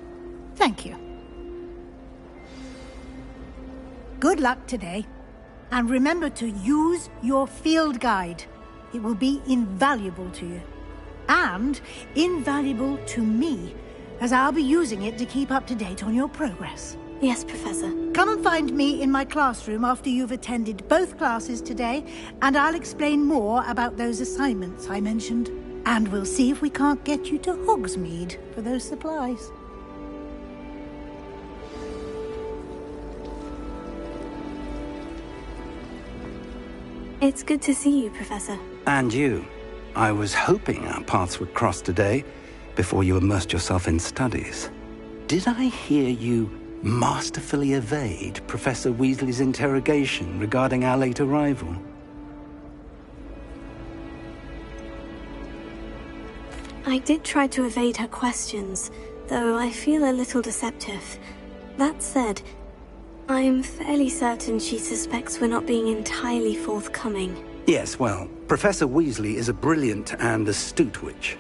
Thank you. Good luck today. And remember to use your field guide. It will be invaluable to you. And invaluable to me, as I'll be using it to keep up to date on your progress. Yes, Professor. Come and find me in my classroom after you've attended both classes today, and I'll explain more about those assignments I mentioned. And we'll see if we can't get you to Hogsmeade for those supplies. It's good to see you, Professor. And you. I was hoping our paths would cross today, before you immersed yourself in studies. Did I hear you masterfully evade Professor Weasley's interrogation regarding our late arrival? I did try to evade her questions, though I feel a little deceptive. That said, I am fairly certain she suspects we're not being entirely forthcoming. Yes, well, Professor Weasley is a brilliant and astute witch.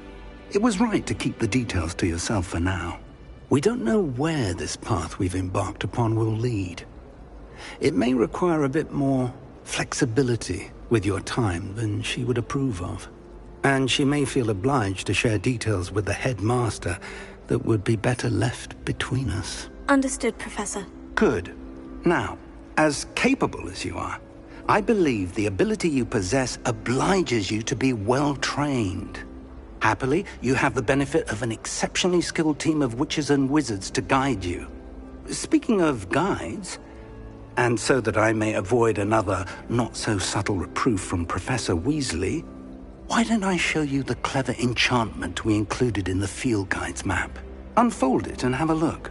It was right to keep the details to yourself for now. We don't know where this path we've embarked upon will lead. It may require a bit more flexibility with your time than she would approve of. And she may feel obliged to share details with the headmaster that would be better left between us. Understood, Professor. Good. Now, as capable as you are, I believe the ability you possess obliges you to be well-trained. Happily, you have the benefit of an exceptionally skilled team of witches and wizards to guide you. Speaking of guides, and so that I may avoid another not-so-subtle reproof from Professor Weasley, why don't I show you the clever enchantment we included in the field guide's map? Unfold it and have a look.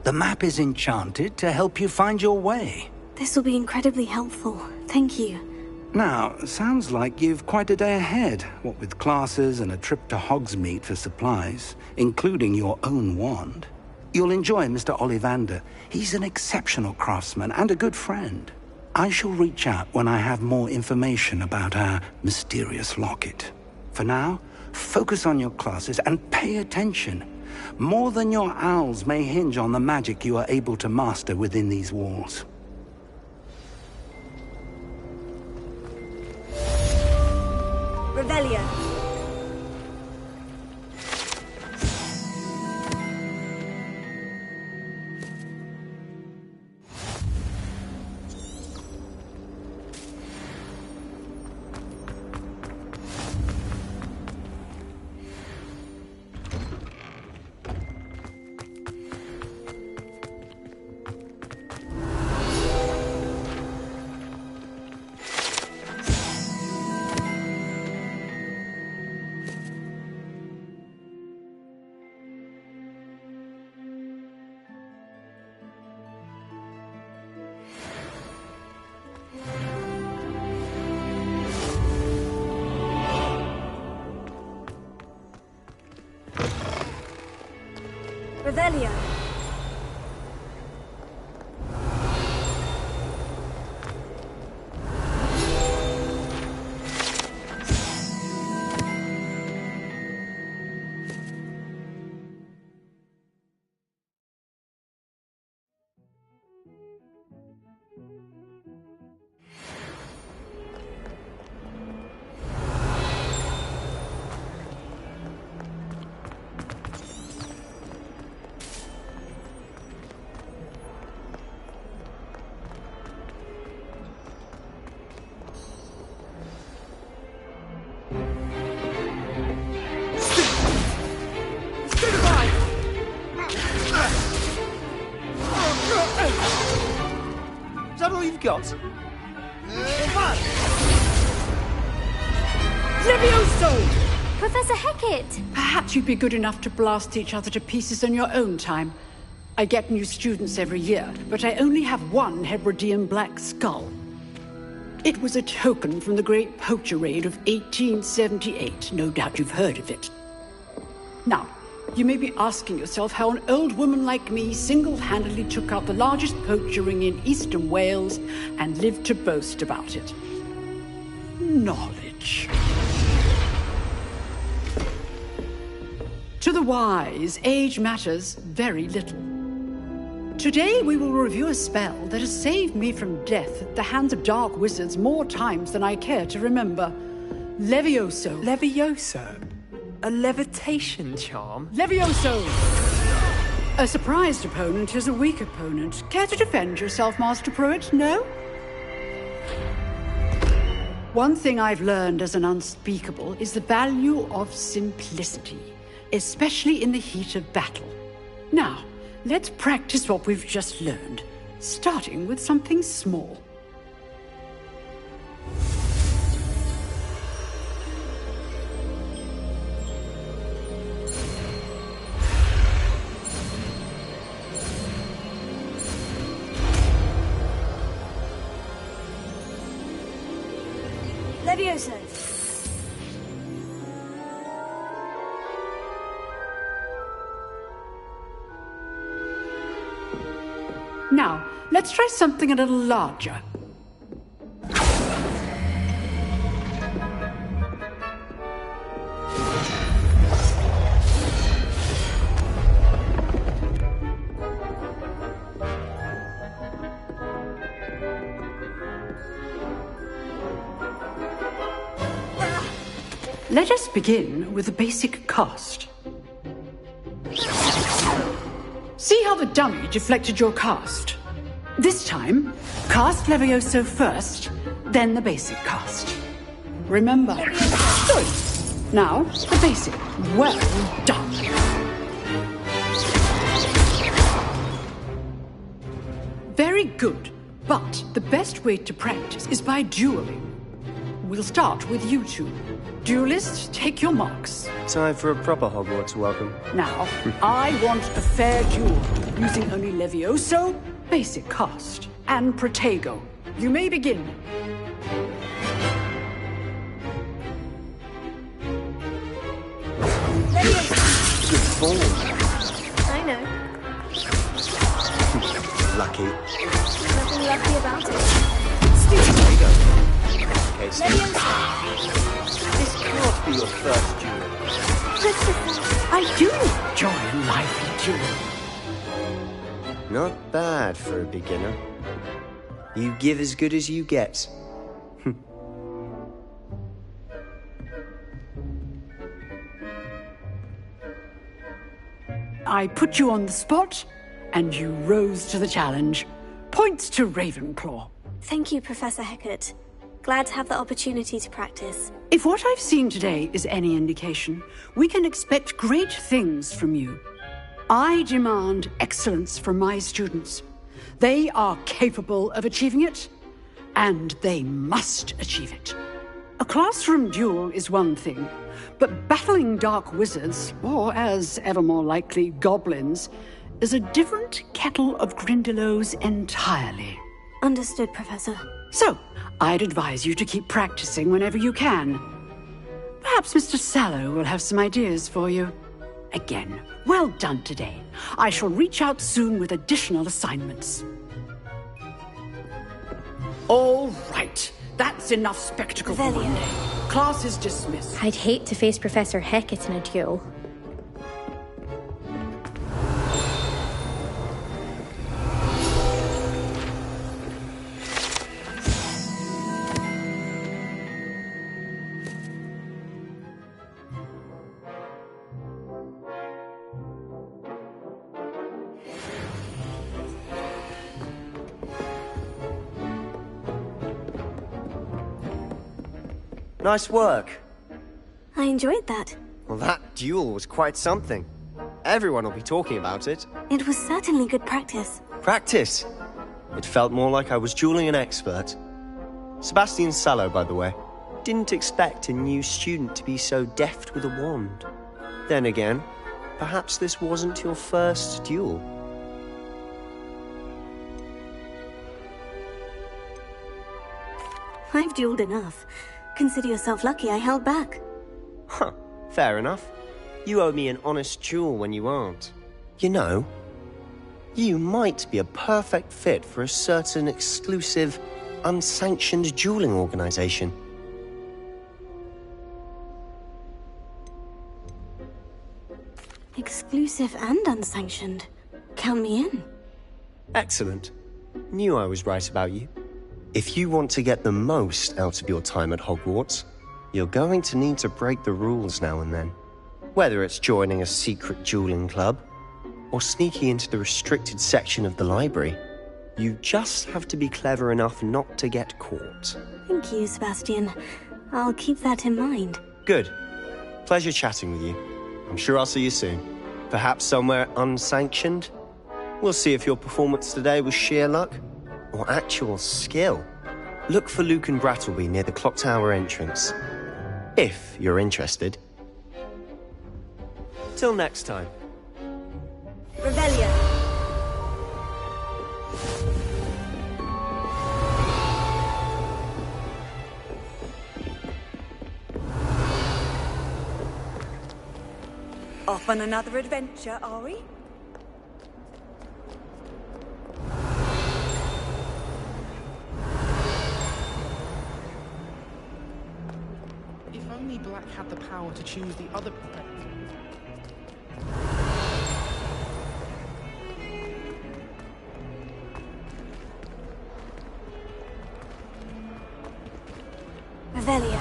The map is enchanted to help you find your way. This will be incredibly helpful. Thank you. Now, sounds like you've quite a day ahead, what with classes and a trip to Hogsmeade for supplies, including your own wand. You'll enjoy Mr. Ollivander. He's an exceptional craftsman and a good friend. I shall reach out when I have more information about our mysterious locket. For now, focus on your classes and pay attention. More than your owls may hinge on the magic you are able to master within these walls. Revelio. Revelio. Is that all you've got? Levioso! Professor Hecat! Perhaps you'd be good enough to blast each other to pieces in your own time. I get new students every year, but I only have one Hebridean black skull. It was a token from the Great Poacher Raid of 1878. No doubt you've heard of it. Now, you may be asking yourself how an old woman like me single-handedly took out the largest poacher ring in eastern Wales and lived to boast about it. Knowledge. To the wise, age matters very little. Today we will review a spell that has saved me from death at the hands of dark wizards more times than I care to remember. Levioso. Levioso? A levitation charm? Levioso! A surprised opponent is a weak opponent. Care to defend yourself, Master Pruitt? No? One thing I've learned as an unspeakable is the value of simplicity, especially in the heat of battle. Now, let's practice what we've just learned, starting with something small. Levioso. Now, let's try something a little larger. Let us begin with the basic cast. See how the dummy deflected your cast? This time, cast Levioso first, then the basic cast. Remember. Good. Now, the basic. Well done. Very good. But the best way to practice is by dueling. we'll start with you two. Duelists, take your marks. Time for a proper Hogwarts welcome. Now, I want a fair duel, using only Levioso, basic cast, and Protego. You may begin. Good form. I know. Lucky. Nothing lucky about it. There you go. Casey. This can't be your first duel. I do enjoy a lively duel. Not bad for a beginner. You give as good as you get. I put you on the spot, and you rose to the challenge. Points to Ravenclaw. Thank you, Professor Hecat. Glad to have the opportunity to practice. If what I've seen today is any indication, we can expect great things from you. I demand excellence from my students. They are capable of achieving it, and they must achieve it. A classroom duel is one thing, but battling dark wizards, or as ever more likely, goblins, is a different kettle of Grindylows entirely. Understood, Professor. So, I'd advise you to keep practicing whenever you can. Perhaps Mr. Sallow will have some ideas for you. Again, well done today. I shall reach out soon with additional assignments. All right. That's enough spectacle for one day. Class is dismissed. I'd hate to face Professor Hecat in a duel. Nice work. I enjoyed that. Well, that duel was quite something. Everyone will be talking about it. It was certainly good practice. Practice? It felt more like I was dueling an expert. Sebastian Sallow, by the way. Didn't expect a new student to be so deft with a wand. Then again, perhaps this wasn't your first duel. I've dueled enough. Consider yourself lucky I held back. Huh, fair enough. You owe me an honest duel when you aren't. You know, you might be a perfect fit for a certain exclusive, unsanctioned dueling organization. Exclusive and unsanctioned. Count me in. Excellent. Knew I was right about you. If you want to get the most out of your time at Hogwarts, you're going to need to break the rules now and then. Whether it's joining a secret dueling club, or sneaking into the restricted section of the library, you just have to be clever enough not to get caught. Thank you, Sebastian. I'll keep that in mind. Good. Pleasure chatting with you. I'm sure I'll see you soon. Perhaps somewhere unsanctioned? We'll see if your performance today was sheer luck or actual skill. Look for Luke and Brattleby near the clock tower entrance. If you're interested. Till next time. Revelio. Off on another adventure, are we? If only Black had the power to choose the other... Revelio.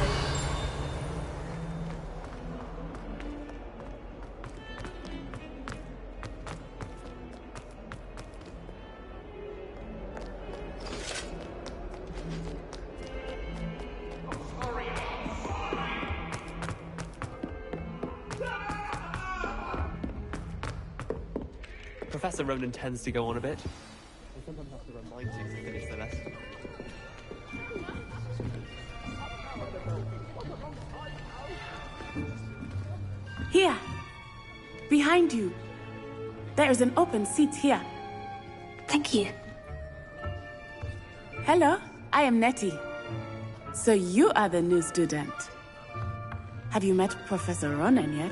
Professor Ronan tends to go on a bit. I sometimes have to remind him to finish the lesson. Here. Behind you. There is an open seat here. Thank you. Hello, I am Nettie. So you are the new student. Have you met Professor Ronan yet?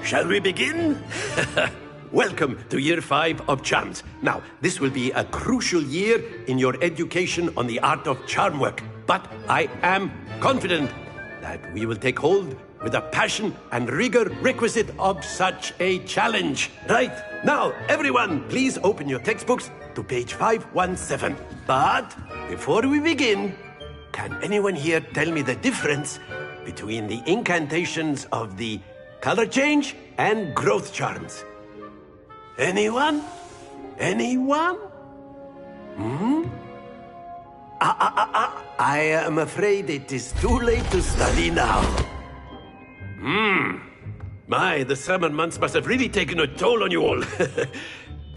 Shall we begin? Welcome to Year 5 of Charms. Now, this will be a crucial year in your education on the art of charm work. But I am confident that we will take hold with the passion and rigor requisite of such a challenge. Right, now, everyone, please open your textbooks to page 517. But before we begin, can anyone here tell me the difference between the incantations of the color change and growth charms? Anyone? Anyone? I am afraid it is too late to study now. My, the summer months must have really taken a toll on you all.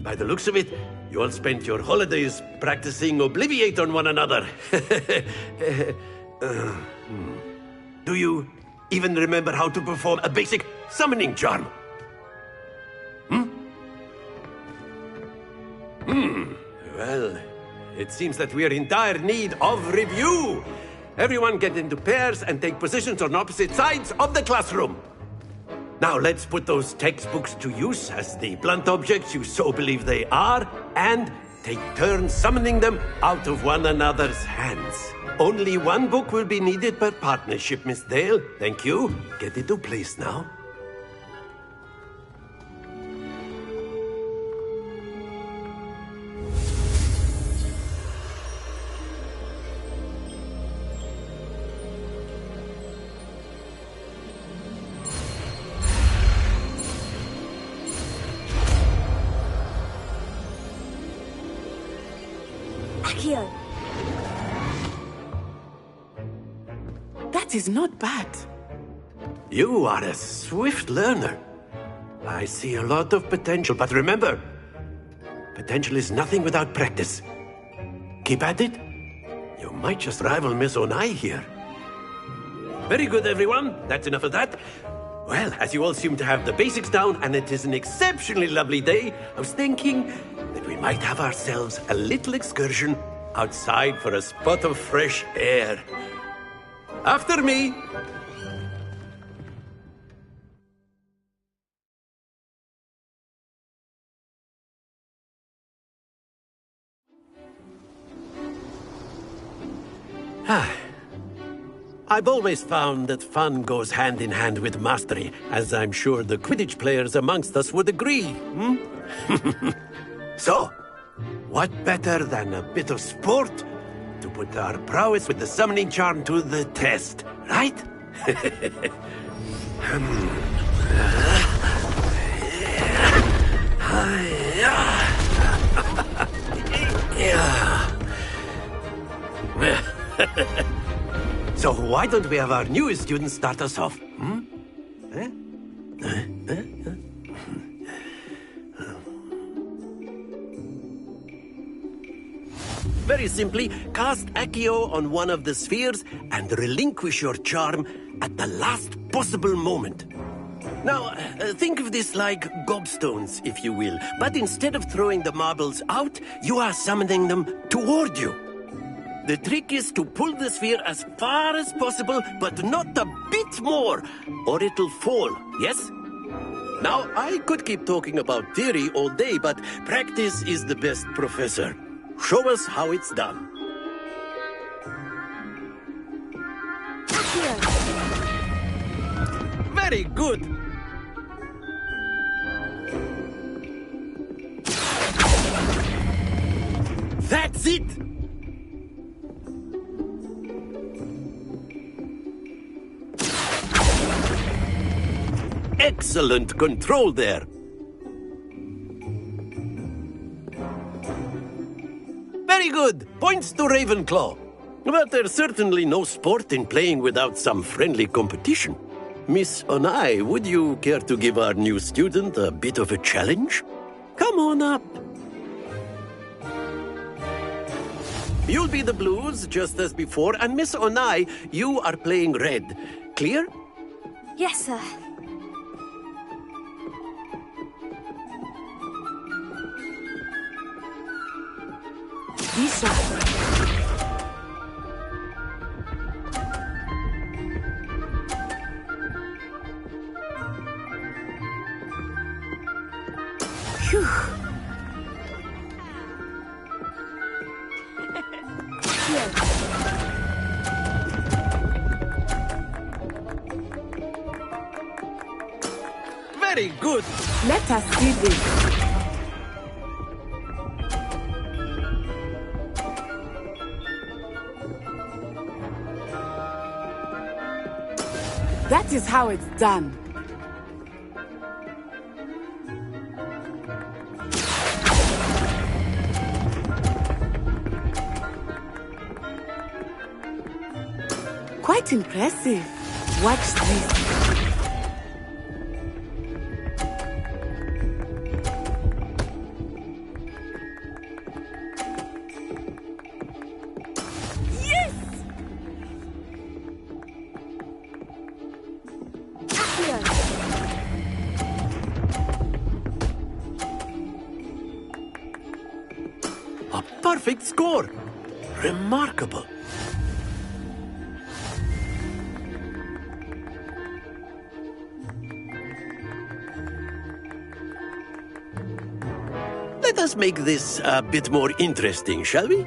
By the looks of it, you all spent your holidays practicing Obliviate on one another. Do you even remember how to perform a basic summoning charm? Well, it seems that we are in dire need of review. Everyone get into pairs and take positions on opposite sides of the classroom. Now let's put those textbooks to use as the blunt objects you so believe they are, and take turns summoning them out of one another's hands. Only one book will be needed per partnership, Miss Dale. Thank you. Get into place now. That is not bad. You are a swift learner. I see a lot of potential, but remember, potential is nothing without practice. Keep at it. You might just rival Miss Onai here. Very good, everyone. That's enough of that. Well, as you all seem to have the basics down, and it is an exceptionally lovely day, I was thinking that we might have ourselves a little excursion outside for a spot of fresh air. After me. I've always found that fun goes hand in hand with mastery, as I'm sure the Quidditch players amongst us would agree. So, what better than a bit of sport to put our prowess with the summoning charm to the test, right? So why don't we have our newest student start us off? Very simply, cast Accio on one of the spheres and relinquish your charm at the last possible moment. Now, think of this like gobstones, if you will, but instead of throwing the marbles out, you are summoning them toward you. The trick is to pull the sphere as far as possible, but not a bit more, or it'll fall, yes? Now, I could keep talking about theory all day, but practice is the best professor. Show us how it's done. Very good. That's it! Excellent control there. Very good. Points to Ravenclaw. But there's certainly no sport in playing without some friendly competition. Miss Onai, would you care to give our new student a bit of a challenge? Come on up. You'll be the blues, just as before, and Miss Onai, you are playing red. Clear? Yes, sir. Be sharp. Phew. Very good. Let us see this. That is how it's done. Quite impressive. Watch this. A perfect score. Remarkable. Let us make this a bit more interesting, shall we?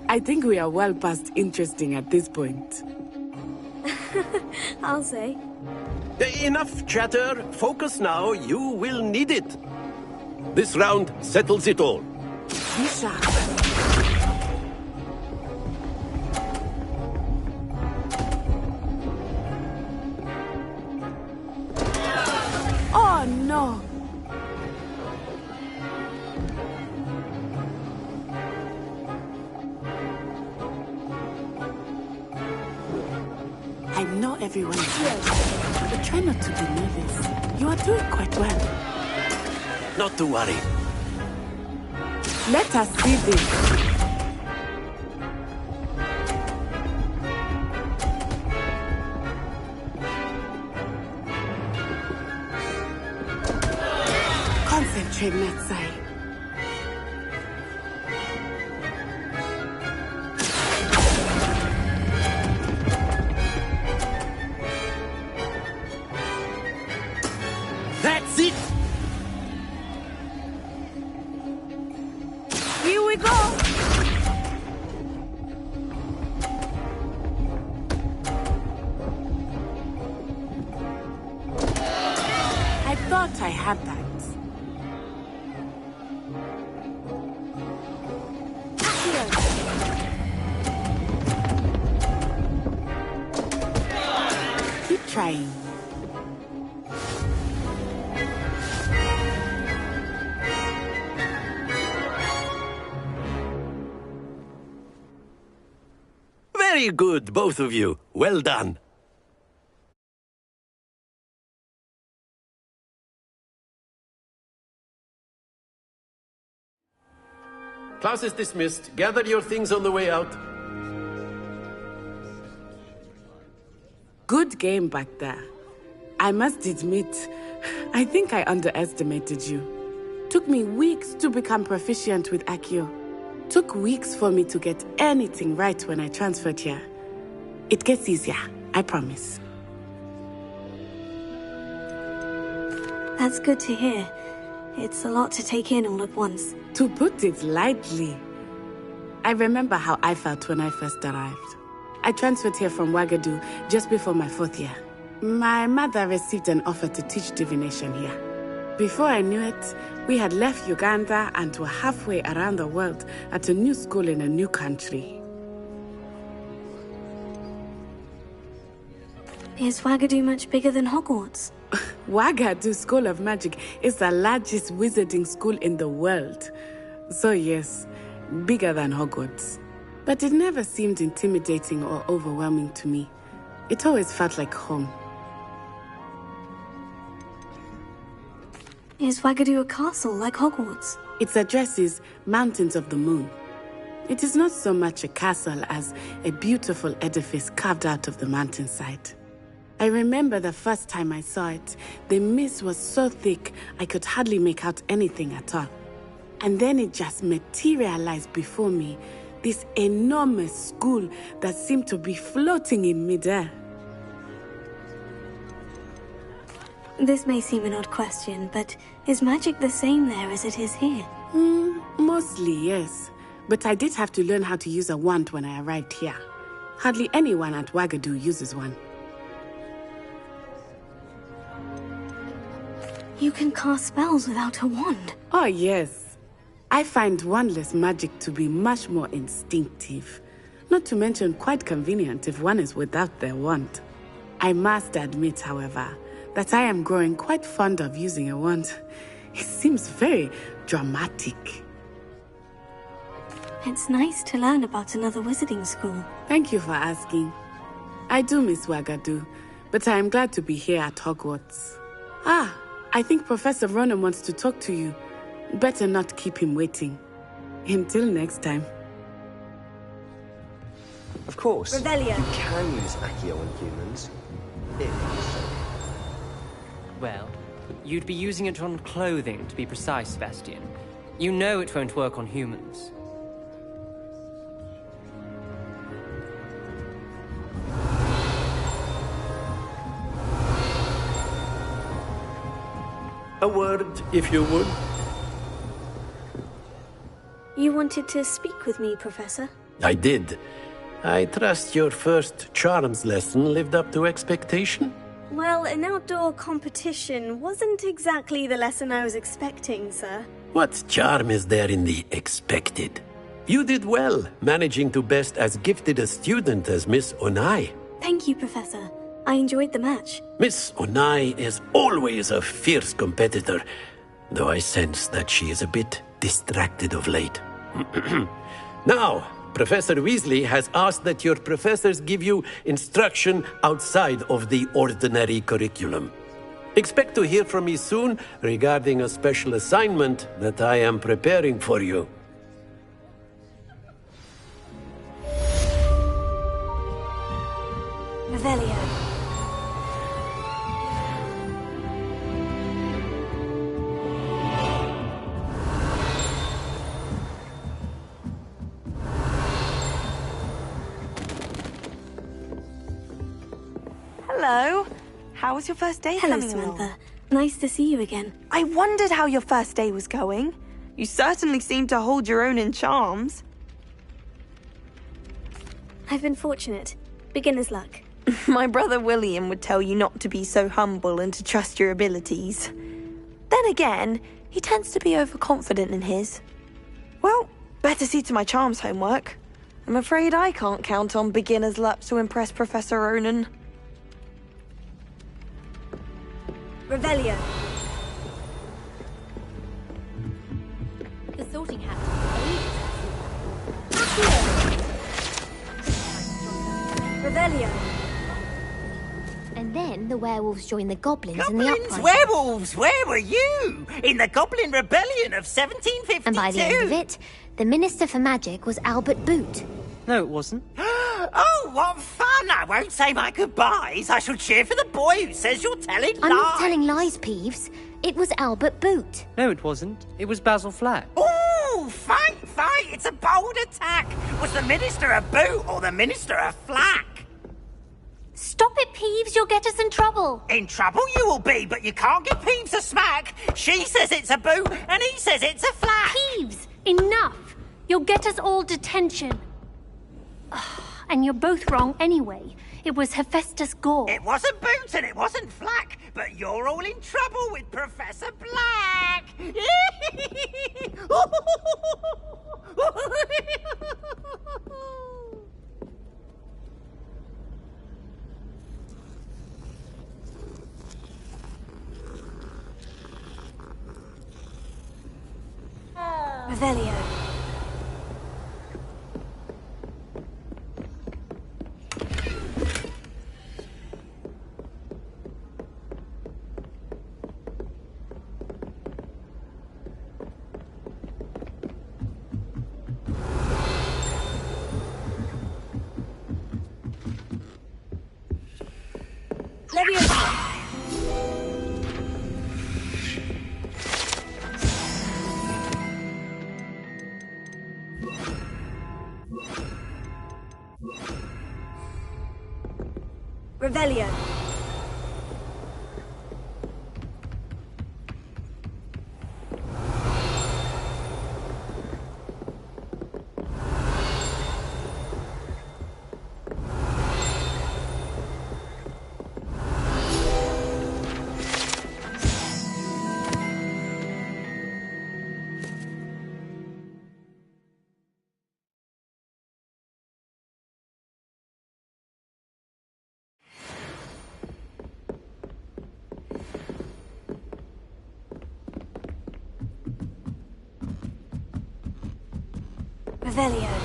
I think we are well past interesting at this point. I'll say. Enough chatter. Focus now. You will need it. This round settles it all. Be sharp. Oh no! I know everyone is here, but try not to be nervous. You are doing quite well. Not to worry. Let us see this. Concentrate, Natsai. That's it! Here we go! I thought I had that. Keep trying. Very good, both of you. Well done. Class is dismissed. Gather your things on the way out. Good game back there. I must admit, I think I underestimated you. Took me weeks to become proficient with Accio. Took weeks for me to get anything right when I transferred here. It gets easier, I promise. That's good to hear. It's a lot to take in all at once. To put it lightly, I remember how I felt when I first arrived. I transferred here from Wagadu just before my 4th year. My mother received an offer to teach divination here. Before I knew it, we had left Uganda and were halfway around the world at a new school in a new country. Is Wagadu much bigger than Hogwarts? Wagadu School of Magic is the largest wizarding school in the world. So yes, bigger than Hogwarts. But it never seemed intimidating or overwhelming to me. It always felt like home. Is Wagadu a castle like Hogwarts? Its address is Mountains of the Moon. It is not so much a castle as a beautiful edifice carved out of the mountainside. I remember the first time I saw it, the mist was so thick I could hardly make out anything at all. And then it just materialized before me, this enormous school that seemed to be floating in midair. This may seem an odd question, but is magic the same there as it is here? Mostly, yes. But I did have to learn how to use a wand when I arrived here. Hardly anyone at Wagadu uses one. You can cast spells without a wand? Oh, yes. I find wandless magic to be much more instinctive. Not to mention quite convenient if one is without their wand. I must admit, however, that I am growing quite fond of using a wand. It seems very dramatic. It's nice to learn about another wizarding school. Thank you for asking. I do miss Wagadu, but I am glad to be here at Hogwarts. I think Professor Ronan wants to talk to you. Better not keep him waiting. Until next time. Of course. Revelio. You can use Accio on humans. Well, you'd be using it on clothing, to be precise, Sebastian. You know it won't work on humans. A word, if you would. You wanted to speak with me, Professor? I did. I trust your first charms lesson lived up to expectation? Well, an outdoor competition wasn't exactly the lesson I was expecting, sir. What charm is there in the expected? You did well, managing to best as gifted a student as Miss Onai. Thank you, Professor. I enjoyed the match. Miss Onai is always a fierce competitor, though I sense that she is a bit distracted of late. Now, Professor Weasley has asked that your professors give you instruction outside of the ordinary curriculum. Expect to hear from me soon regarding a special assignment that I am preparing for you. Revelio. Hello. How was your first day Hello, coming Samantha. along? Nice to see you again. I wondered how your first day was going. You certainly seem to hold your own in charms. I've been fortunate. Beginner's luck. My brother William would tell you not to be so humble and to trust your abilities. Then again, he tends to be overconfident in his. Well, better see to my charms homework. I'm afraid I can't count on beginner's luck to impress Professor Ronan. Revelio. The sorting hat. Revelio. And then the werewolves join the goblins in the Goblins, uprising. werewolves, where were you? In the Goblin Rebellion of 1752. And by the end of it, the Minister for Magic was Albert Boot. No, it wasn't. Oh, what fun! I won't say my goodbyes. I shall cheer for the boy who says you're telling lies. I'm not telling lies, Peeves. It was Albert Boot. No, it wasn't. It was Basil Flack. Ooh, fight! It's a bold attack. Was the Minister a boot or the Minister a flack? Stop it, Peeves. You'll get us in trouble. In trouble you will be, but you can't give Peeves a smack. She says it's a boot and he says it's a flack. Peeves, enough. You'll get us all detention. And you're both wrong anyway. It was Hephaestus Gore. It wasn't boot and it wasn't flack, but you're all in trouble with Professor Black. Revelio. Revelio. Revelio.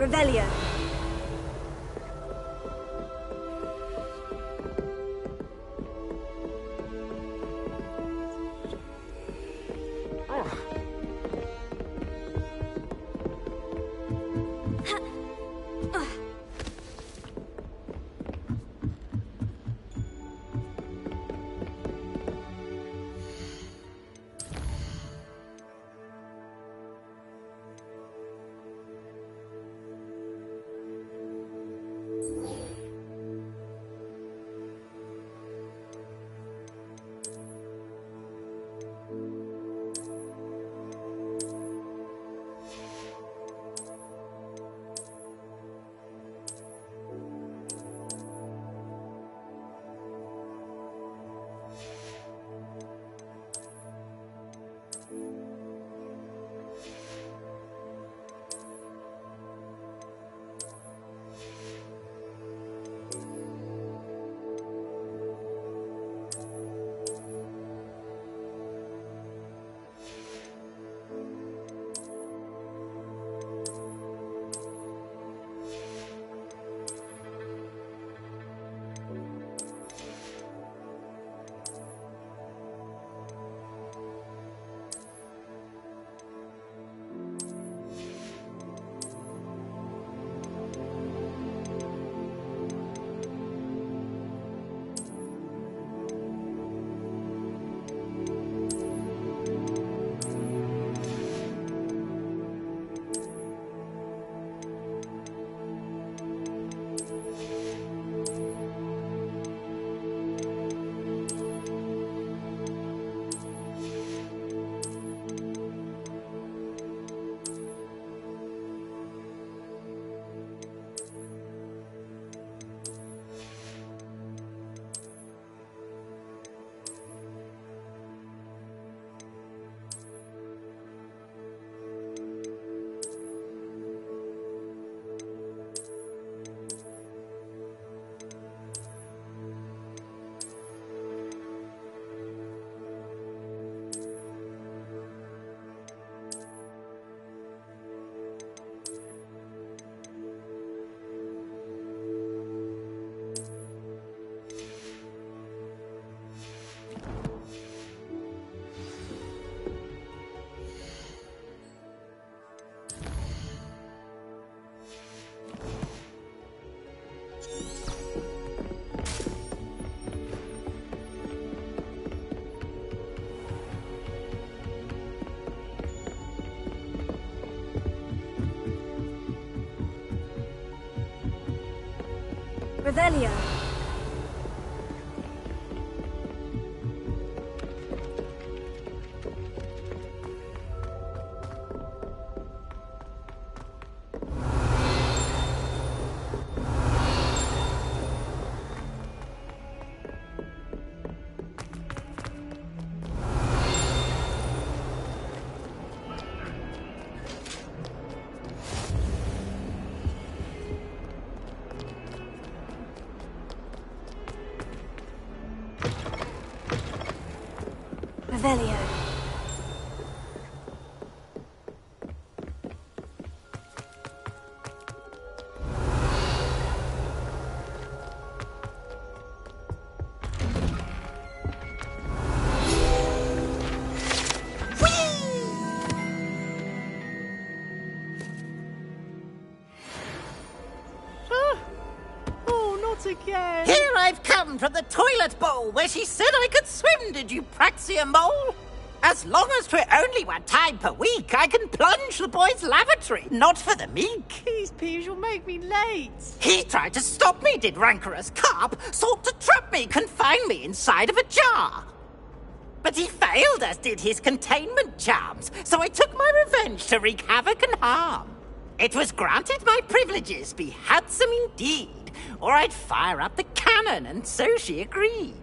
Revelio. Revelio. Revelio. Oh, not again. Here I've come from the toilet bowl where she said I could swim, did you praxia mole? As long as 'twere only one time per week, I can plunge the boy's lavatory, not for the meek. These peeves will make me late. He tried to stop me, did rancorous carp, sought to trap me, confine me inside of a jar. But he failed, as did his containment charms, so I took my revenge to wreak havoc and harm. It was granted my privileges be handsome indeed, or I'd fire up the cannon, and so she agreed.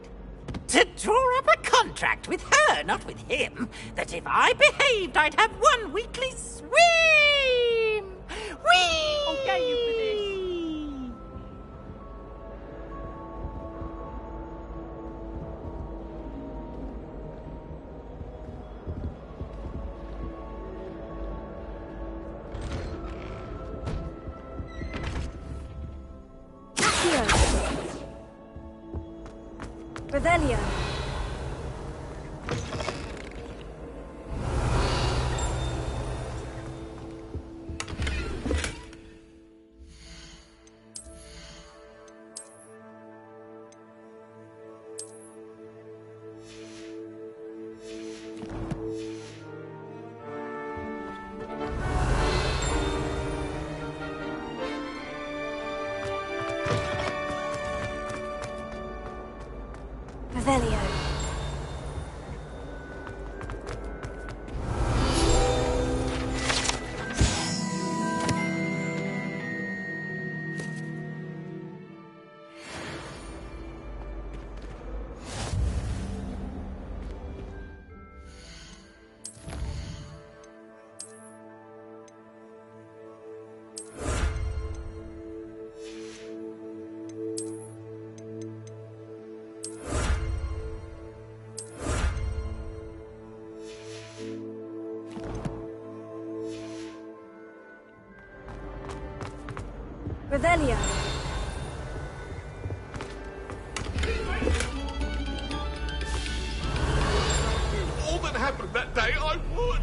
To draw up a contract with her, not with him, that if I behaved, I'd have one weekly swim! Whee! I'll get you for this. Revelio. Revelio. Revelio. All that happened that day, I would.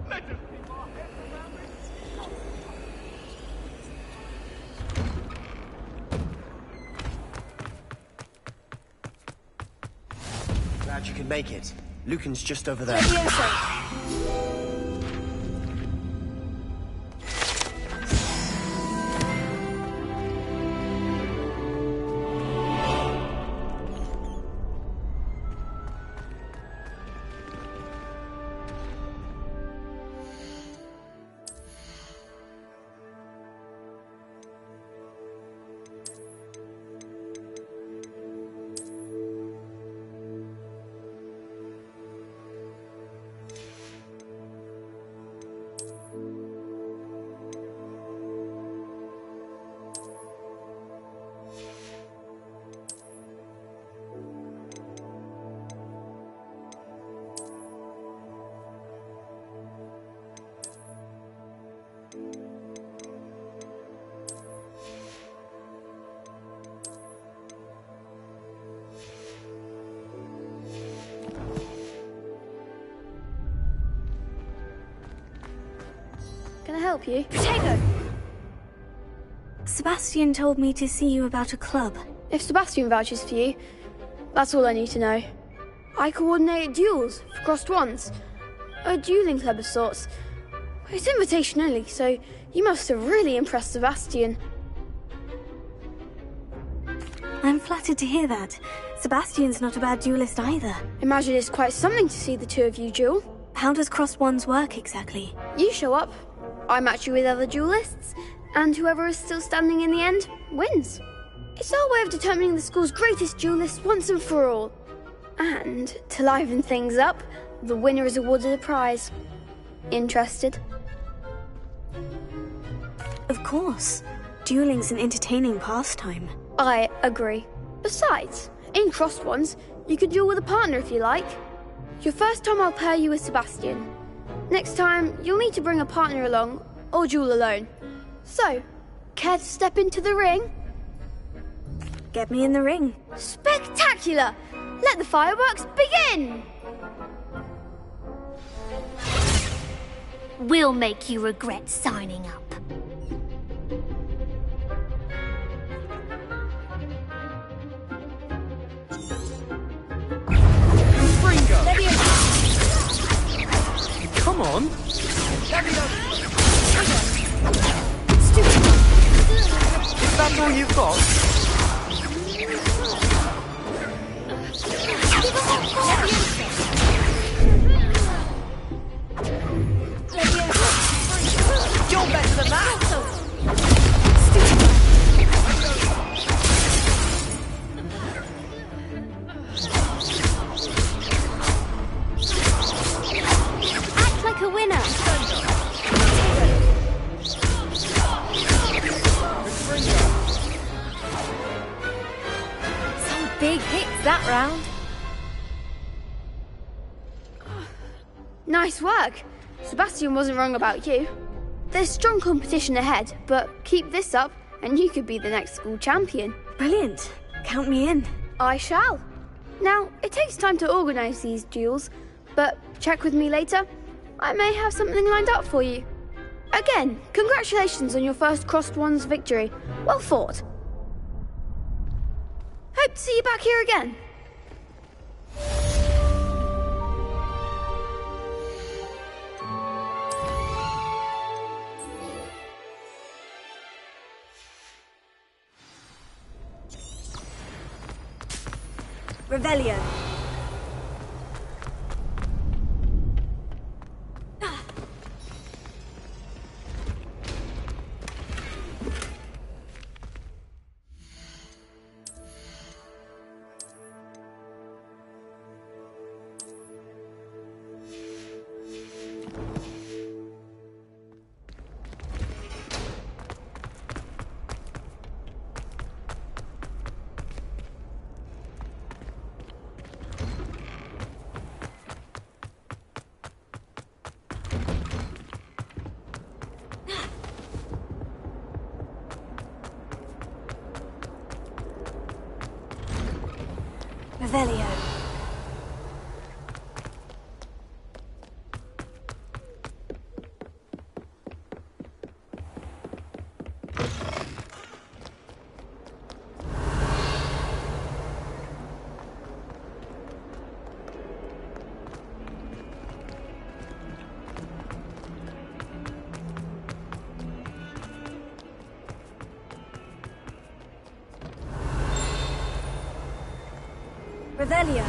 Let us keep our heads around it. Glad you could make it. Lucan's just over there. Can I help you? Potato! Sebastian told me to see you about a club. If Sebastian vouches for you, that's all I need to know. I coordinate duels for crossed ones. A dueling club of sorts. It's invitation only, so you must have really impressed Sebastian. I'm flattered to hear that. Sebastian's not a bad duelist either. Imagine it's quite something to see the two of you duel. How does crossed ones work exactly? You show up, I match you with other duelists, and whoever is still standing in the end wins. It's our way of determining the school's greatest duelist once and for all. And, to liven things up, the winner is awarded a prize. Interested? Of course. Dueling's an entertaining pastime. I agree. Besides, in crossed ones, You can duel with a partner if you like. Your first time I'll pair you with Sebastian. Next time, you'll need to bring a partner along, or duel alone. So, care to step into the ring? Get me in the ring. Spectacular! Let the fireworks begin! We'll make you regret signing up. Come on! Is that all you've got? You're better than that! Act like a winner. Some big hits that round. Nice work. Sebastian wasn't wrong about you. There's strong competition ahead, but keep this up and you could be the next school champion. Brilliant. Count me in. I shall. Now, it takes time to organise these duels, but check with me later. I may have something lined up for you. Again, congratulations on your first Crossed Wands victory. Well fought. Hope to see you back here again. Revelio. Revelio. Revelio.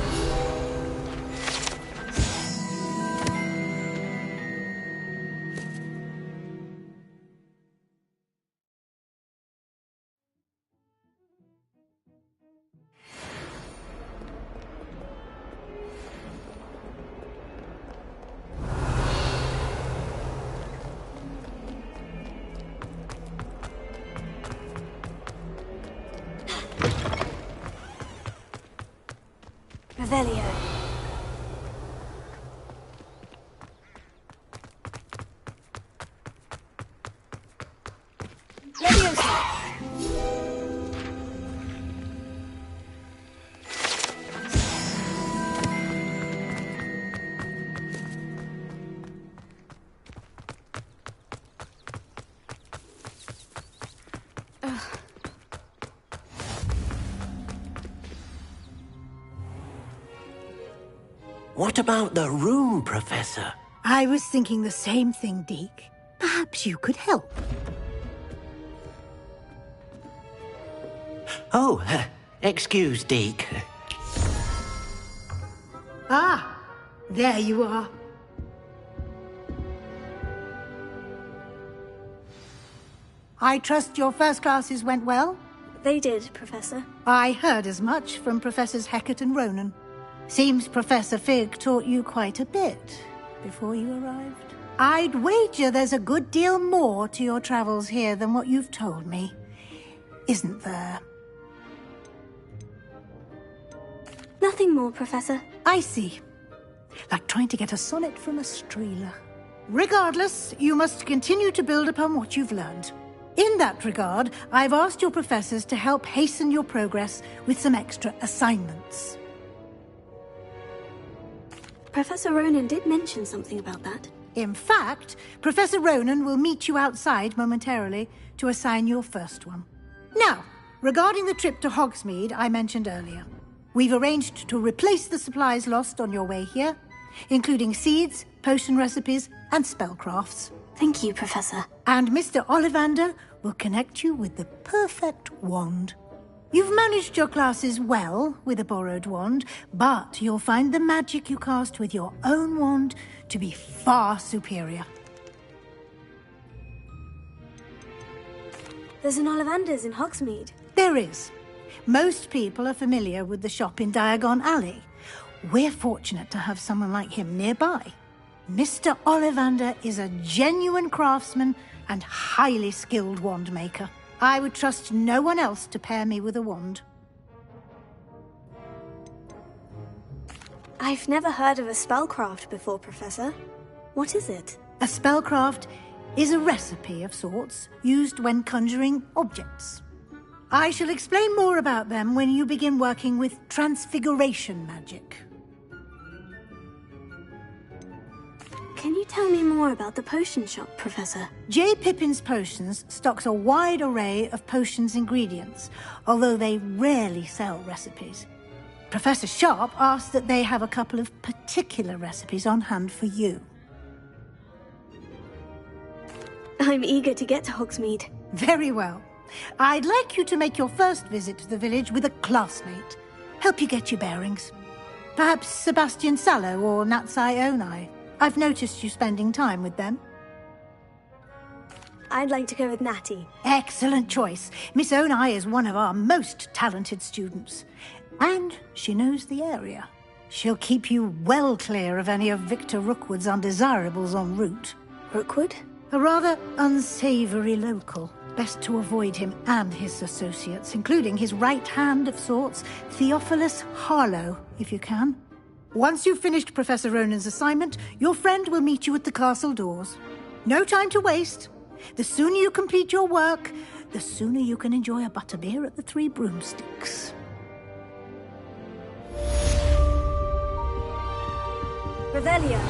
Revelio. What about the room, Professor? I was thinking the same thing, Deke. Perhaps you could help. Oh, excuse, Deke. Ah, there you are. I trust your first classes went well? They did, Professor. I heard as much from Professors Hecat and Ronan. Seems Professor Fig taught you quite a bit before you arrived. I'd wager there's a good deal more to your travels here than what you've told me. Isn't there? Nothing more, Professor. I see. Like trying to get a sonnet from a streeler. Regardless, you must continue to build upon what you've learned. In that regard, I've asked your professors to help hasten your progress with some extra assignments. Professor Ronan did mention something about that. In fact, Professor Ronan will meet you outside momentarily to assign your first one. Now, regarding the trip to Hogsmeade I mentioned earlier, we've arranged to replace the supplies lost on your way here, including seeds, potion recipes, and spellcrafts. Thank you, Professor. And Mr. Ollivander will connect you with the perfect wand. You've managed your classes well with a borrowed wand, but you'll find the magic you cast with your own wand to be far superior. There's an Ollivander's in Hogsmeade. There is. Most people are familiar with the shop in Diagon Alley. We're fortunate to have someone like him nearby. Mr. Ollivander is a genuine craftsman and highly skilled wand maker. I would trust no one else to pair me with a wand. I've never heard of a spellcraft before, Professor. What is it? A spellcraft is a recipe of sorts used when conjuring objects. I shall explain more about them when you begin working with transfiguration magic. Can you tell me more about the potion shop, Professor? J. Pippin's Potions stocks a wide array of potions ingredients, although they rarely sell recipes. Professor Sharp asked that they have a couple of particular recipes on hand for you. I'm eager to get to Hogsmeade. Very well. I'd like you to make your first visit to the village with a classmate. Help you get your bearings. Perhaps Sebastian Sallow or Natsai Onai. I've noticed you spending time with them. I'd like to go with Natty. Excellent choice. Miss Onai is one of our most talented students. And she knows the area. She'll keep you well clear of any of Victor Rookwood's undesirables en route. Rookwood? A rather unsavoury local. Best to avoid him and his associates, including his right hand of sorts, Theophilus Harlow, if you can. Once you've finished Professor Ronan's assignment, your friend will meet you at the castle doors. No time to waste. The sooner you complete your work, the sooner you can enjoy a butterbeer at the Three Broomsticks. Revelio.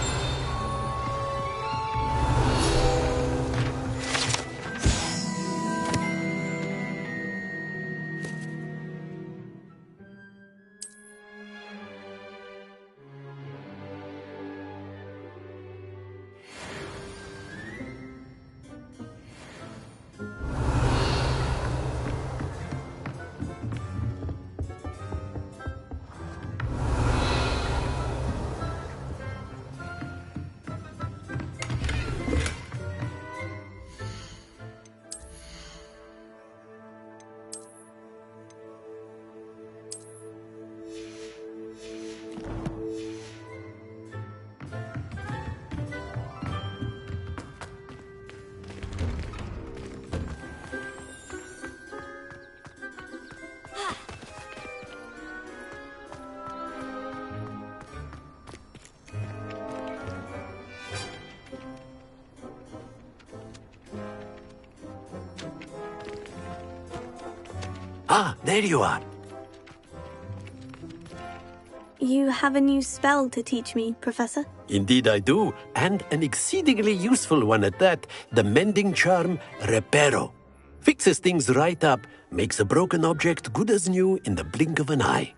Ah, there you are. You have a new spell to teach me, Professor? Indeed I do, and an exceedingly useful one at that. The mending charm, Reparo. Fixes things right up, makes a broken object good as new in the blink of an eye.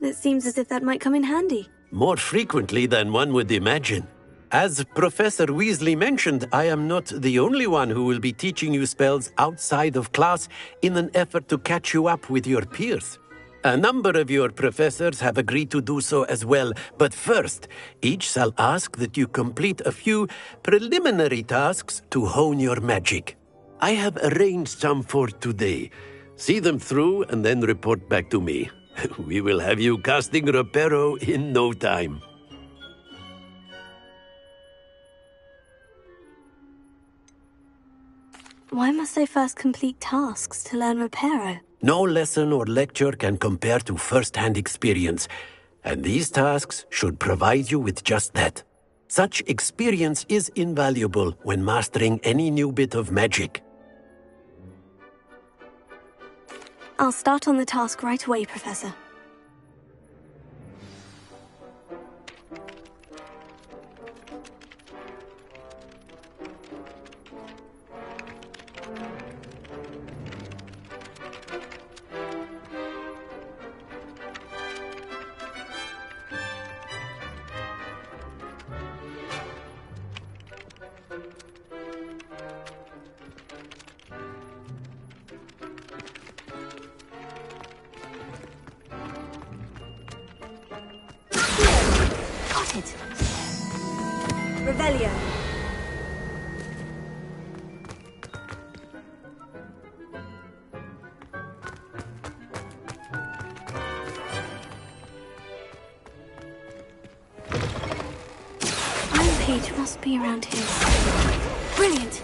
It seems as if that might come in handy. More frequently than one would imagine. As Professor Weasley mentioned, I am not the only one who will be teaching you spells outside of class in an effort to catch you up with your peers. A number of your professors have agreed to do so as well, but first, each shall ask that you complete a few preliminary tasks to hone your magic. I have arranged some for today. See them through and then report back to me. We will have you casting Reparo in no time. Why must I first complete tasks to learn Reparo? No lesson or lecture can compare to first-hand experience. And these tasks should provide you with just that. Such experience is invaluable when mastering any new bit of magic. I'll start on the task right away, Professor. Revelio. Iron Page must be around here. Brilliant.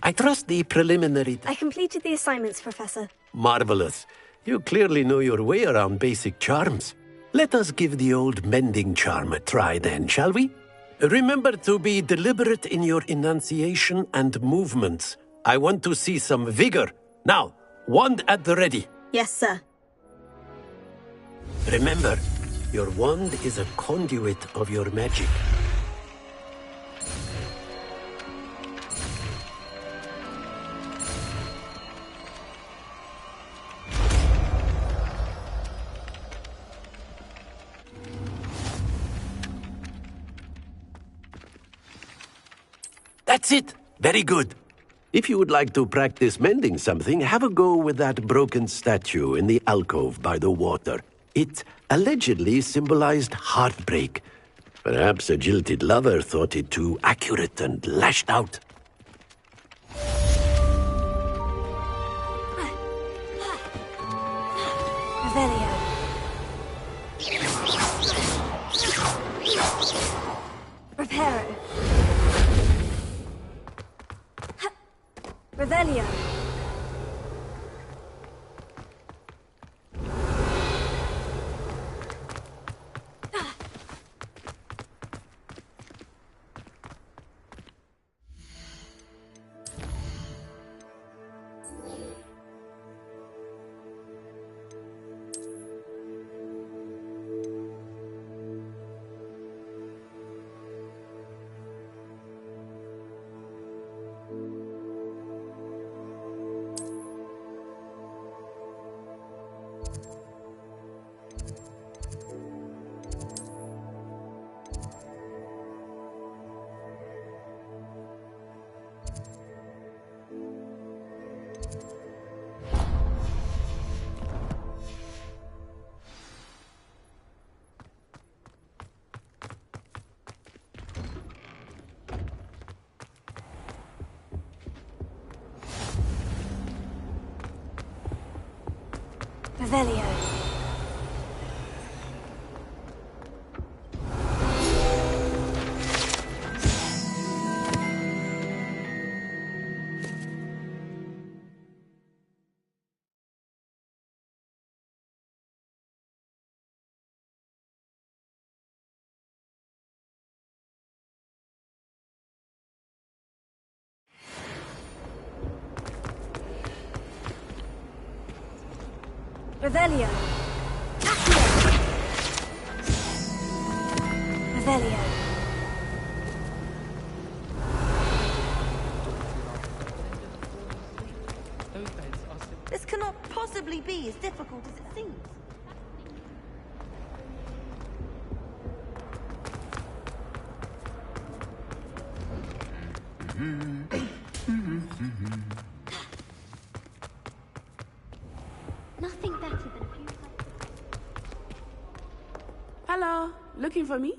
I trust the preliminary... I completed the assignments, Professor. Marvelous. You clearly know your way around basic charms. Let us give the old mending charm a try then, shall we? Remember to be deliberate in your enunciation and movements. I want to see some vigor. Now, wand at the ready. Yes, sir. Remember, your wand is a conduit of your magic. That's it! Very good. If you would like to practice mending something, have a go with that broken statue in the alcove by the water. It allegedly symbolized heartbreak. Perhaps a jilted lover thought it too accurate and lashed out. Revelio. Reparo. Revelio. Revelio. Revelio. Revelio. This cannot possibly be as difficult as it seems. Nothing better than... Hello, looking for me?